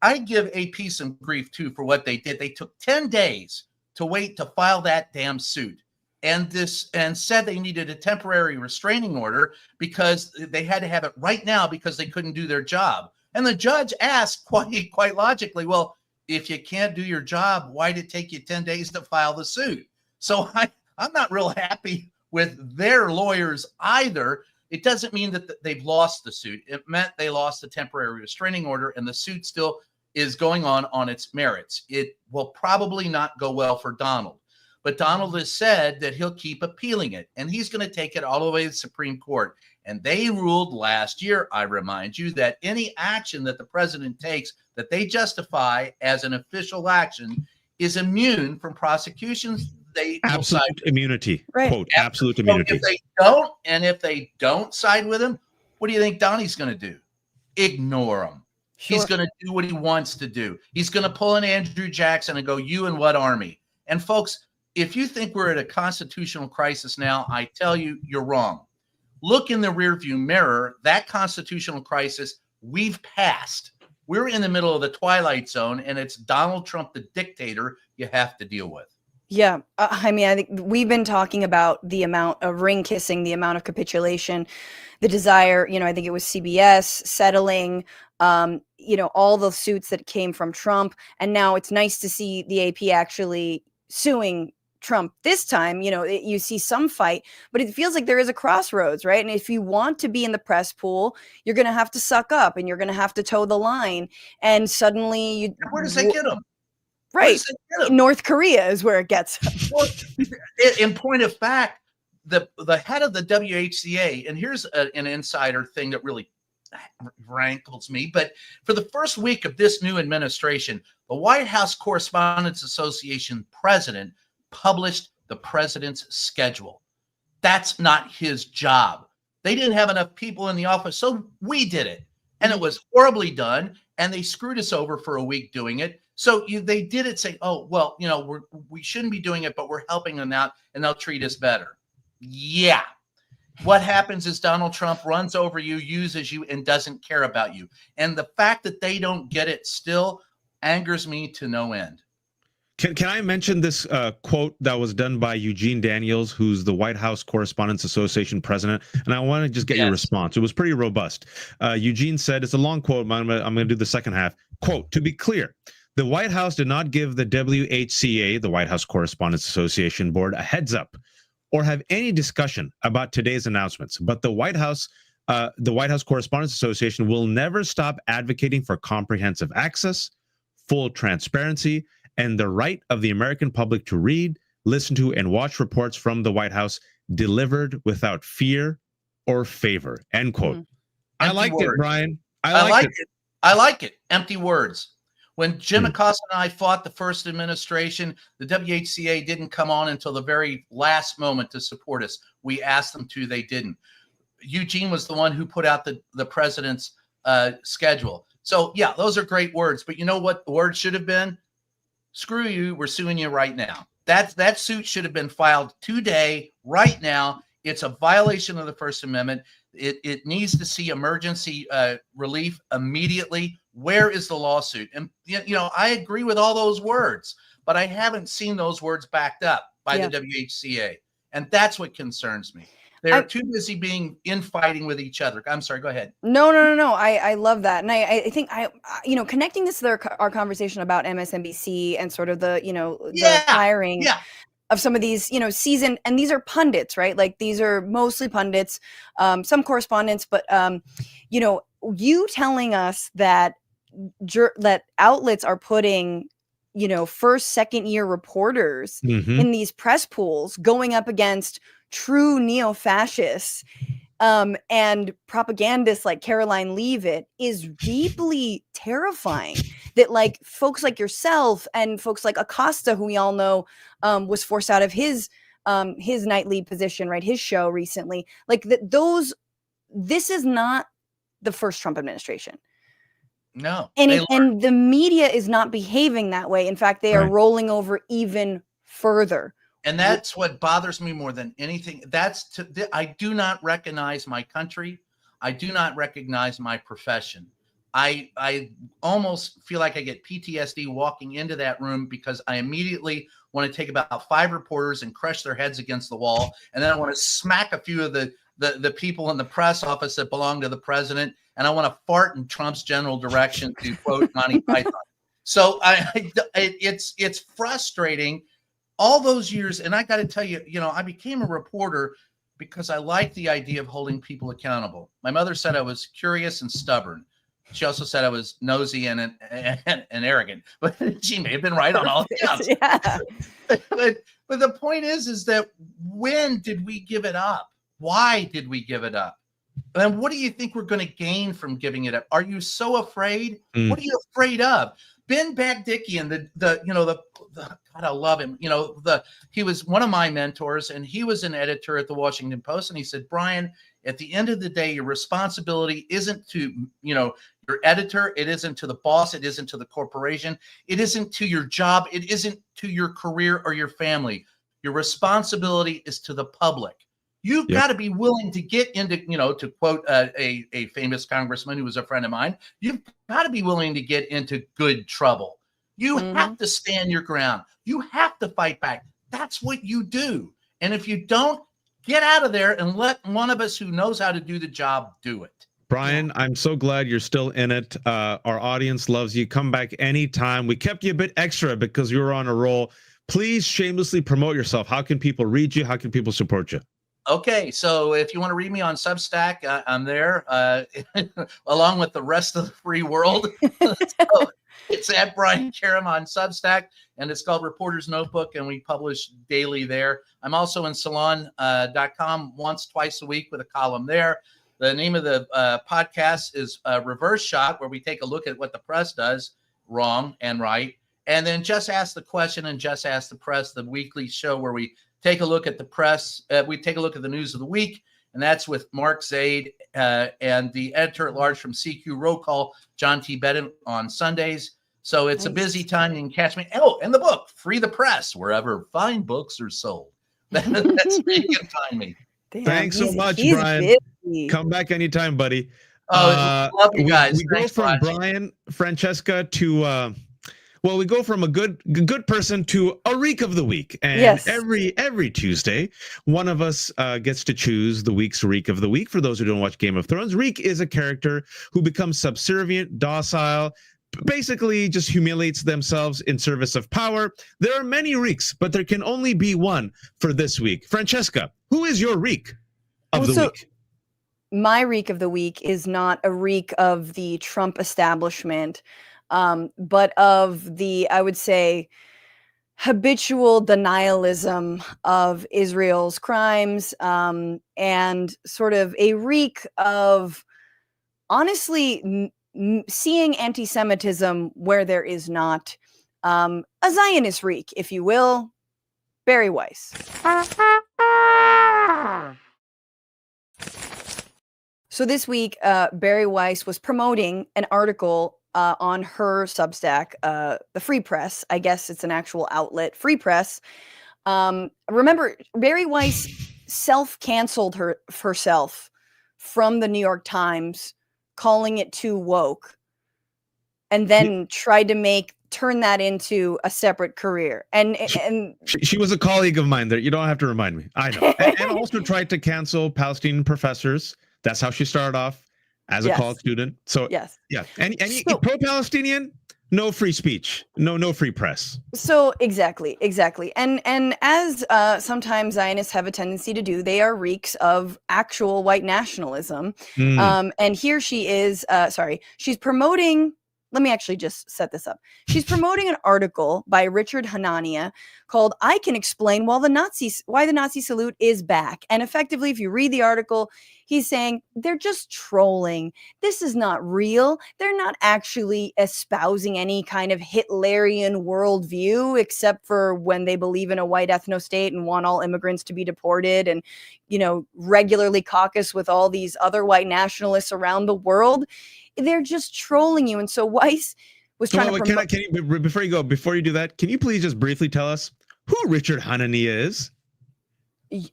I give AP some grief too for what they did. They took 10 days to wait to file that damn suit. And said they needed a temporary restraining order because they had to have it right now because they couldn't do their job. And the judge asked quite logically, well, if you can't do your job, why did it take you 10 days to file the suit? So I'm not real happy with their lawyers either. It doesn't mean that they've lost the suit. It meant they lost the temporary restraining order, and the suit still is going on its merits. It will probably not go well for Donald. But Donald has said that he'll keep appealing it, and he's going to take it all the way to the Supreme Court. And they ruled last year, I remind you, that any action that the president takes that they justify as an official action is immune from prosecutions. Absolute immunity. Right. Quote, absolute immunity. If they don't side with him, what do you think Donnie's going to do? Ignore him. Sure. He's going to do what he wants to do. He's going to pull an Andrew Jackson and go, you and what army? And folks, if you think we're at a constitutional crisis now, I tell you, you're wrong. Look in the rearview mirror. That constitutional crisis we've passed. We're in the middle of the twilight zone, and it's Donald Trump, the dictator, you have to deal with. Yeah, I mean, I think we've been talking about the amount of ring kissing, the amount of capitulation, the desire, I think it was CBS settling, all the suits that came from Trump. And now it's nice to see the AP actually suing Trump this time. You see some fight, but it feels like there is a crossroads, right? And if you want to be in the press pool, you're going to have to suck up and you're going to have to toe the line. And suddenly where does that get them? Right. North Korea is where it gets. Well, in point of fact, the head of the WHCA, and here's an insider thing that really rankles me, but for the first week of this new administration, the White House Correspondents Association president published the president's schedule. That's not his job. They didn't have enough people in the office, so we did it. And it was horribly done, and they screwed us over for a week doing it. So they did it say, oh, well, we shouldn't be doing it, but we're helping them out and they'll treat us better. Yeah. What happens is Donald Trump runs over you, uses you, and doesn't care about you. And the fact that they don't get it still angers me to no end. Can I mention this quote that was done by Eugene Daniels, who's the White House Correspondents Association president? And I want to just get your response. It was pretty robust. Eugene said, it's a long quote, but I'm going to do the second half. Quote, to be clear, the White House did not give the WHCA, the White House Correspondents Association board, a heads up or have any discussion about today's announcements. But the White House Correspondents Association will never stop advocating for comprehensive access, full transparency, and the right of the American public to read, listen to, and watch reports from the White House delivered without fear or favor. End quote. I liked it, Brian. I like it. Empty words. When Jim Acosta and I fought the first administration, the WHCA didn't come on until the very last moment to support us. We asked them to, they didn't. Eugene was the one who put out the president's schedule. So yeah, those are great words, but you know what the word should have been? Screw you, we're suing you right now. That suit should have been filed today, right now. It's a violation of the First Amendment. It needs to see emergency relief immediately. Where is the lawsuit? And I agree with all those words, but I haven't seen those words backed up by the WHCA, and that's what concerns me. They're too busy being infighting with each other. I'm sorry. Go ahead. No. I love that, and I think connecting this to our conversation about MSNBC and sort of the the hiring of some of these seasoned, and these are pundits, right? Like these are mostly pundits, some correspondents, but you telling us that outlets are putting first, second year reporters in these press pools going up against true neo-fascists and propagandists like Caroline Leavitt is deeply terrifying. That like folks like yourself and folks like Acosta, who we all know was forced out of his nightly position, right? His show recently, like this is not the first Trump administration. No. And the media is not behaving that way. In fact, they are rolling over even further. And that's what bothers me more than anything. I do not recognize my country. I do not recognize my profession. I almost feel like I get PTSD walking into that room because I immediately want to take about 5 reporters and crush their heads against the wall. And then I want to smack a few of the people in the press office that belong to the president. And I want to fart in Trump's general direction, to quote Monty Python. So it's frustrating all those years. And I got to tell you, I became a reporter because I like the idea of holding people accountable. My mother said I was curious and stubborn. She also said I was nosy and arrogant, but she may have been right on all counts. But the point is that when did we give it up? Why did we give it up? And what do you think we're going to gain from giving it up? Are you so afraid? What are you afraid of? Ben Bagdickian, God, I love him. He was one of my mentors, and he was an editor at the Washington Post. And he said, Brian, at the end of the day, your responsibility isn't to, your editor. It isn't to the boss. It isn't to the corporation. It isn't to your job. It isn't to your career or your family. Your responsibility is to the public. You've got to be willing to get into, to quote a famous congressman who was a friend of mine, you've got to be willing to get into good trouble. You have to stand your ground. You have to fight back. That's what you do. And if you don't, get out of there and let one of us who knows how to do the job do it. Brian, I'm so glad you're still in it. Our audience loves you. Come back anytime. We kept you a bit extra because you were on a roll. Please shamelessly promote yourself. How can people read you? How can people support you? Okay, so if you want to read me on Substack, I'm there along with the rest of the free world. So it's at Brian Karem on Substack, and it's called Reporter's Notebook, and we publish daily there. I'm also in salon.com once, twice a week with a column there. The name of the podcast is Reverse Shot, where we take a look at what the press does wrong and right. And then Just Ask the Question and Just Ask the Press, the weekly show where we take a look at the press. We take a look at the news of the week, and that's with Mark Zaid and the editor-at-large from CQ Roll Call, John T. Bennett, on Sundays. So it's a busy time. You can catch me. Oh, and the book, Free the Press, wherever fine books are sold. That's where you can find me. Damn, thanks so much, Brian. Busy. Come back anytime, buddy. Oh, love you guys. We go from Brian, Francesca to we go from a good person to a Reek of the week. And every Tuesday, one of us gets to choose the week's Reek of the week. For those who don't watch Game of Thrones, Reek is a character who becomes subservient, docile, basically just humiliates themselves in service of power. There are many Reeks, but there can only be one for this week. Francesca, who is your Reek of the week? My Reek of the week is not a Reek of the Trump establishment, but of the, I would say, habitual denialism of Israel's crimes, and sort of a Reek of, honestly, seeing anti-Semitism where there is not. A Zionist Reek, if you will. Barry Weiss. So this week, Barry Weiss was promoting an article on her Substack, the Free Press. I guess it's an actual outlet, Free Press. Remember, Barry Weiss self-canceled herself from the New York Times, calling it too woke, and then tried to turn that into a separate career. And she was a colleague of mine there. You don't have to remind me. I know. and also tried to cancel Palestinian professors. That's how she started off as a college student. So yeah. And pro-Palestinian, no free speech, no free press. So exactly. And as sometimes Zionists have a tendency to do, they are reeks of actual white nationalism. And here she is, she's promoting, let me actually just set this up. She's promoting an article by Richard Hanania called "I Can Explain Why the Nazi Salute is Back." And effectively, if you read the article, he's saying they're just trolling. This is not real. They're not actually espousing any kind of Hitlerian worldview, except for when they believe in a white ethno-state and want all immigrants to be deported and, regularly caucus with all these other white nationalists around the world. They're just trolling you. And so Weiss was trying to promote. Before you do that, can you please just briefly tell us who Richard Hanania is?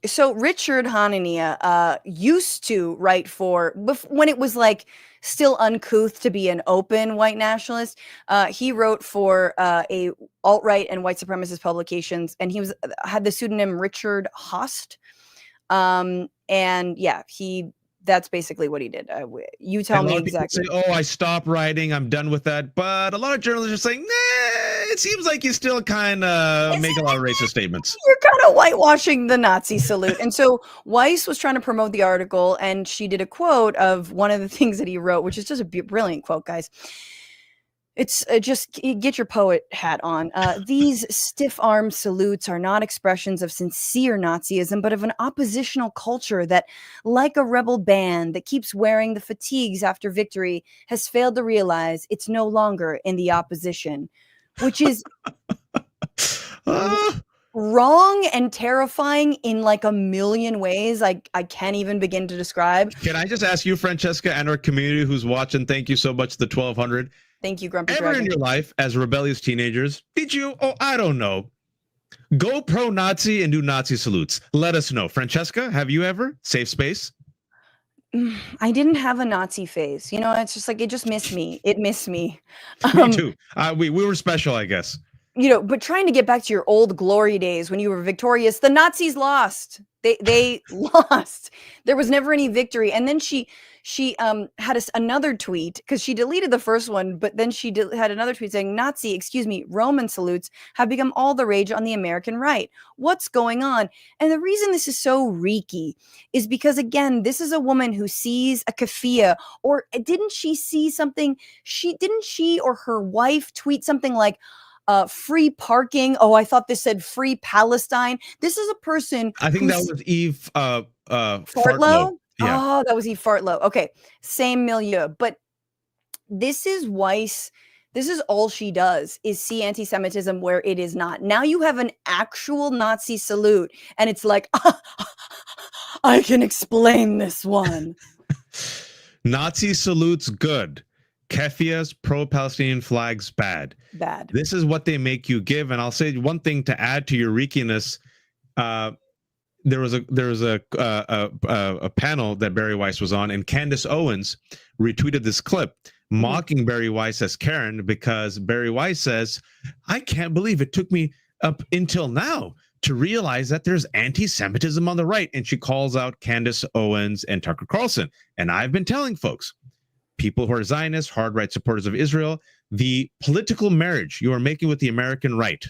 So Richard Hanania used to write for, when it was still uncouth to be an open white nationalist, he wrote for a alt-right and white supremacist publications, and he had the pseudonym Richard Host. That's basically what he did. You tell me exactly. Say, I stopped writing. I'm done with that. But a lot of journalists are saying, it seems like you still kind of make a lot of racist statements. You're kind of whitewashing the Nazi salute. And so Weiss was trying to promote the article, and she did a quote of one of the things that he wrote, which is just a brilliant quote, guys. It's just get your poet hat on. These stiff-armed salutes are not expressions of sincere Nazism, but of an oppositional culture that, like a rebel band that keeps wearing the fatigues after victory, has failed to realize it's no longer in the opposition, which is wrong and terrifying in a million ways I can't even begin to describe. Can I just ask you, Francesca, and our community who's watching, thank you so much, the 1200. Thank you, Grumpy Ever Dragon. in your life, as rebellious teenagers, did you, I don't know, Go pro-Nazi and do Nazi salutes. Let us know. Francesca, have you ever? Safe space? I didn't have a Nazi phase. You know, it's just like, it just missed me. It missed me. Me too. We were special, I guess. You know, but trying to get back to your old glory days when you were victorious, the Nazis lost. They lost. There was never any victory. And then she had another tweet, because she deleted the first one, but then she had another tweet saying, Roman salutes have become all the rage on the American right. What's going on? And the reason this is so reeky is because, again, this is a woman who sees a keffiyeh, or didn't she see something? Didn't she or her wife tweet something like, free parking? Oh, I thought this said free Palestine. This is a person. I think that was Eve Fartlow. Yeah. Oh, that was Eve Fartlow. Okay, same milieu. But this is Weiss. This is all she does, is see anti-Semitism where it is not. Now you have an actual Nazi salute, and it's like, I can explain this one. Nazi salutes, good. Keffiyehs, pro-Palestinian flags, bad. Bad. This is what they make you give. And I'll say one thing to add to your reekiness. There was a panel that Barry Weiss was on, and Candace Owens retweeted this clip mocking Barry Weiss as Karen, because Barry Weiss says, I can't believe it took me up until now to realize that there's anti-Semitism on the right. And she calls out Candace Owens and Tucker Carlson. And I've been telling folks, people who are Zionists, hard right supporters of Israel, the political marriage you are making with the American right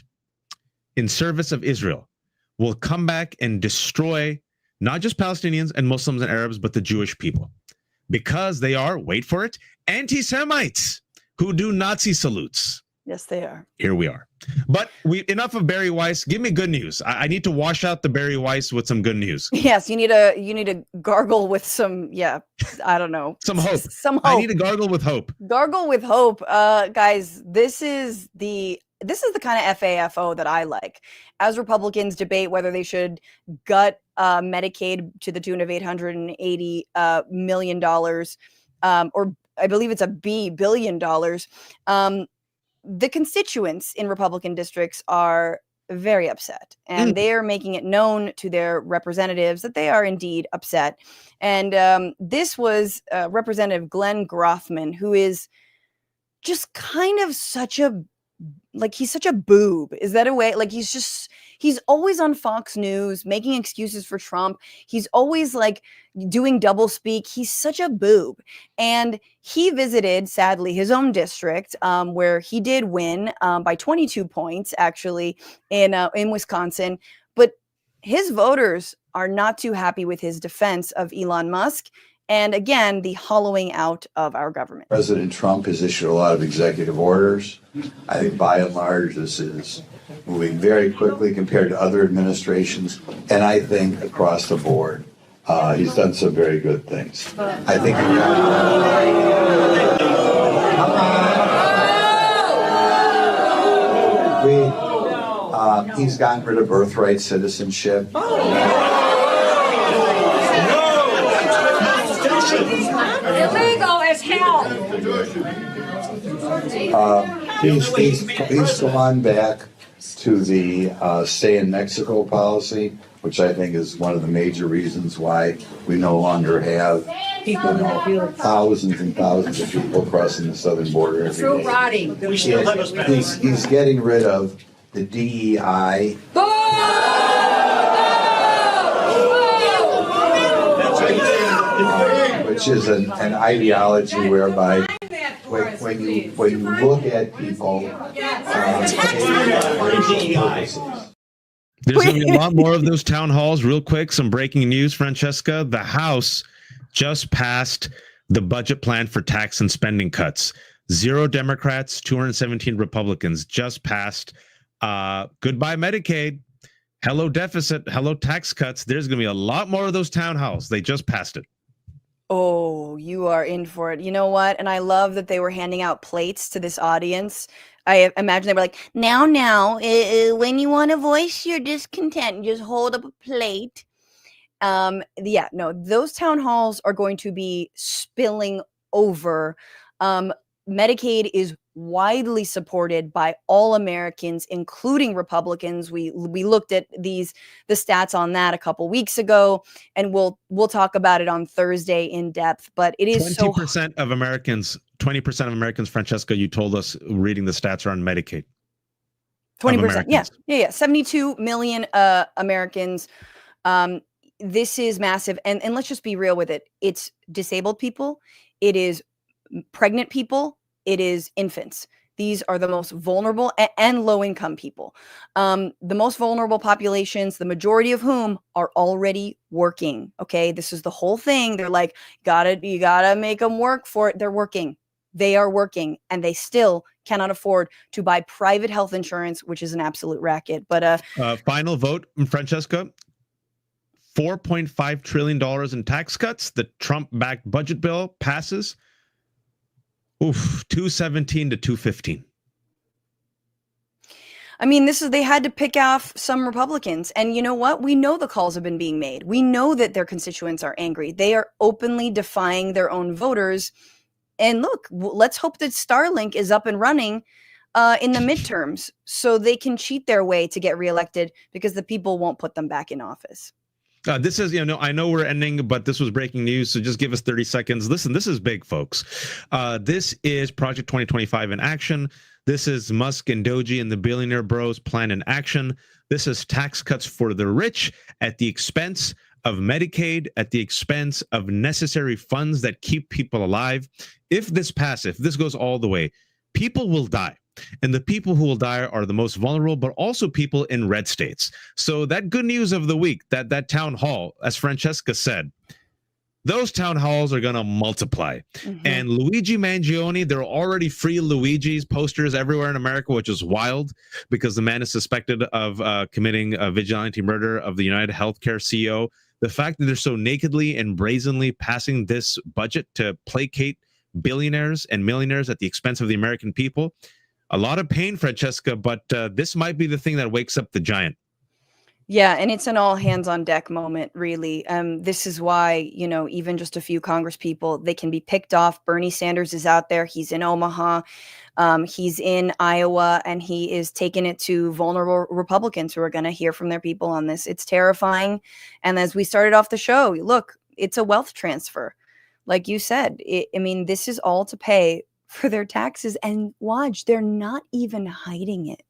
in service of Israel will come back and destroy not just Palestinians and Muslims and Arabs, but the Jewish people, because they are, wait for it, anti-Semites who do Nazi salutes. Yes, they are. Here we are. But enough of Barry Weiss. Give me good news. I need to wash out the Barry Weiss with some good news. Yes, you need to gargle with some, I don't know. Some hope. Some hope. I need to gargle with hope. Gargle with hope. Guys, this is the kind of FAFO that I like. As Republicans debate whether they should gut Medicaid to the tune of $880 million, or I believe it's $1 billion. The constituents in Republican districts are very upset, and they are making it known to their representatives that they are indeed upset. And this was Representative Glenn Grothman, who is just kind of he's such a boob. Is that a way? Like, he's always on Fox News making excuses for Trump. He's always like doing double speak. He's such a boob. And he visited, sadly, his own district, where he did win by 22 points, actually, in Wisconsin. But his voters are not too happy with his defense of Elon Musk. And again, the hollowing out of our government. President Trump has issued a lot of executive orders. I think by and large, this is moving very quickly compared to other administrations. And I think across the board, he's done some very good things. I think he's gotten rid of birthright citizenship. Illegal as hell. He's gone back to the stay in Mexico policy, which I think is one of the major reasons why we no longer have thousands and thousands of people crossing the southern border every day. He's getting rid of the DEI. Which is an ideology whereby when you look at people, there's going to be a lot more of those town halls. Real quick, some breaking news, Francesca. The House just passed the budget plan for tax and spending cuts. 0 Democrats, 217 Republicans just passed. Goodbye Medicaid. Hello deficit. Hello tax cuts. There's going to be a lot more of those town halls. They just passed it. Oh, you are in for it. You know what? And I love that they were handing out plates to this audience. I imagine they were like, now, when you want to voice your discontent, just hold up a plate. Those town halls are going to be spilling over. Medicaid is widely supported by all Americans, including Republicans. We looked at the stats on that a couple weeks ago, and we'll talk about it on Thursday in depth. But it is 20% of Americans, 20% of Americans, Francesca, you told us reading the stats are on Medicaid. 20%. Yeah. 72 million Americans. This is massive. And let's just be real with it. It's disabled people. It is pregnant people. It is infants. These are the most vulnerable and low-income people. The most vulnerable populations, the majority of whom are already working. Okay, this is the whole thing. They're like, you gotta make them work for it. They're working. They are working, and they still cannot afford to buy private health insurance, which is an absolute racket. But final vote, Francesca. $4.5 trillion in tax cuts. The Trump-backed budget bill passes. 217 to 215. I mean, they had to pick off some Republicans. And you know what? We know the calls have been being made. We know that their constituents are angry. They are openly defying their own voters. And look, let's hope that Starlink is up and running in the midterms so they can cheat their way to get reelected, because the people won't put them back in office. This is, I know we're ending, but this was breaking news, so just give us 30 seconds. Listen, this is big, folks. This is Project 2025 in action. This is Musk and DOGE and the billionaire bros plan in action. This is tax cuts for the rich at the expense of Medicaid, at the expense of necessary funds that keep people alive. If this passes, if this goes all the way, people will die. And the people who will die are the most vulnerable, but also people in red states. So that good news of the week, that town hall, as Francesca said, those town halls are going to multiply. Mm-hmm. And Luigi Mangione, there are already free Luigi's posters everywhere in America, which is wild because the man is suspected of committing a vigilante murder of the United Healthcare CEO. The fact that they're so nakedly and brazenly passing this budget to placate billionaires and millionaires at the expense of the American people. A lot of pain, Francesca, but this might be the thing that wakes up the giant. Yeah, and it's an all hands on deck moment, really. This is why, even just a few Congress people, they can be picked off. Bernie Sanders is out there. He's in Omaha. He's in Iowa, and he is taking it to vulnerable Republicans who are going to hear from their people on this. It's terrifying. And as we started off the show, look, it's a wealth transfer. Like you said, this is all to pay for their taxes. And Waj, they're not even hiding it.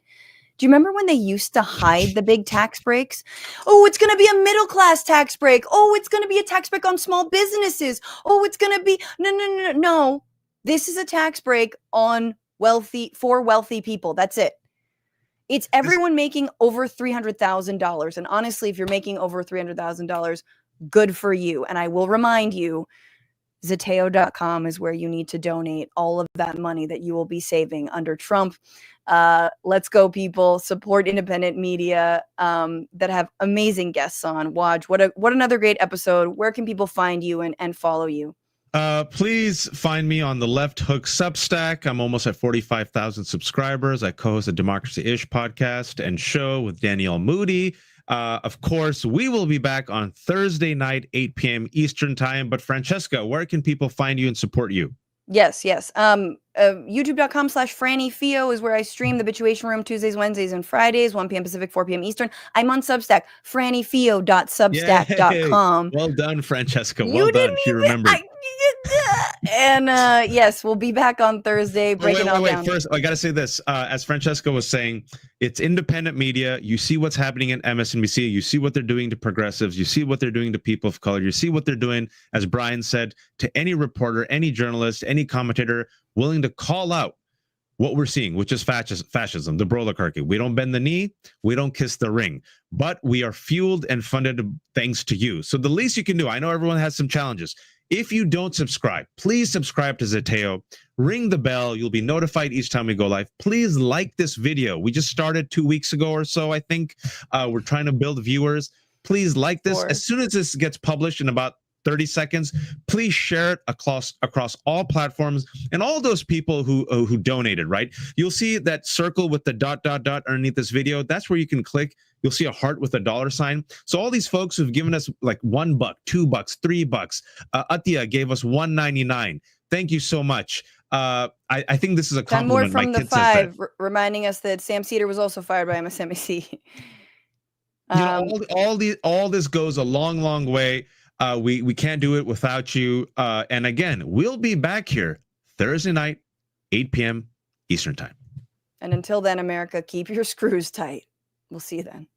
Do you remember when they used to hide the big tax breaks? Oh, it's going to be a middle class tax break. Oh, it's going to be a tax break on small businesses. Oh, it's going to be no. This is a tax break on wealthy people. That's it. It's everyone making over $300,000. And honestly, if you're making over $300,000, good for you. And I will remind you, Zeteo.com is where you need to donate all of that money that you will be saving under Trump. Let's go, people. Support independent media that have amazing guests on. Waj, what another great episode. Where can people find you and follow you? Please find me on the Left Hook Substack. I'm almost at 45,000 subscribers. I co-host a Democracy-ish podcast and show with Danielle Moody. Of course, we will be back on Thursday night, 8 p.m. Eastern time. But Francesca, where can people find you and support you? Yes. YouTube.com/FrannyFio is where I stream the Bituation Room Tuesdays, Wednesdays, and Fridays, 1 p.m. Pacific, 4 p.m. Eastern. I'm on Substack, FrannyFio.substack.com. Well done, Francesca. Well done. She remembered. And yes, we'll be back on Thursday breaking all down. First, I got to say this. As Francesca was saying, it's independent media. You see what's happening in MSNBC. You see what they're doing to progressives. You see what they're doing to people of color. You see what they're doing, as Brian said, to any reporter, any journalist, any commentator willing to call out what we're seeing, which is fascism, the oligarchy. We don't bend the knee. We don't kiss the ring. But we are fueled and funded thanks to you. So the least you can do, I know everyone has some challenges. If you don't subscribe, please subscribe to Zeteo. Ring the bell. You'll be notified each time we go live. Please like this video. We just started 2 weeks ago or so, I think. We're trying to build viewers. Please like this. As soon as this gets published in about 30 seconds, please share it across all platforms. And all those people who donated, right? You'll see that circle with the ... underneath this video. That's where you can click. You'll see a heart with a $sign. So all these folks who've given us like $1, $2, $3. Atia gave us $1.99. Thank you so much. I think this is a John Moore compliment. from My the kid says that. Five, reminding us that Sam Cedar was also fired by MSNBC. All this goes a long, long way. We can't do it without you. And again, we'll be back here Thursday night, 8 p.m. Eastern Time. And until then, America, keep your screws tight. We'll see you then.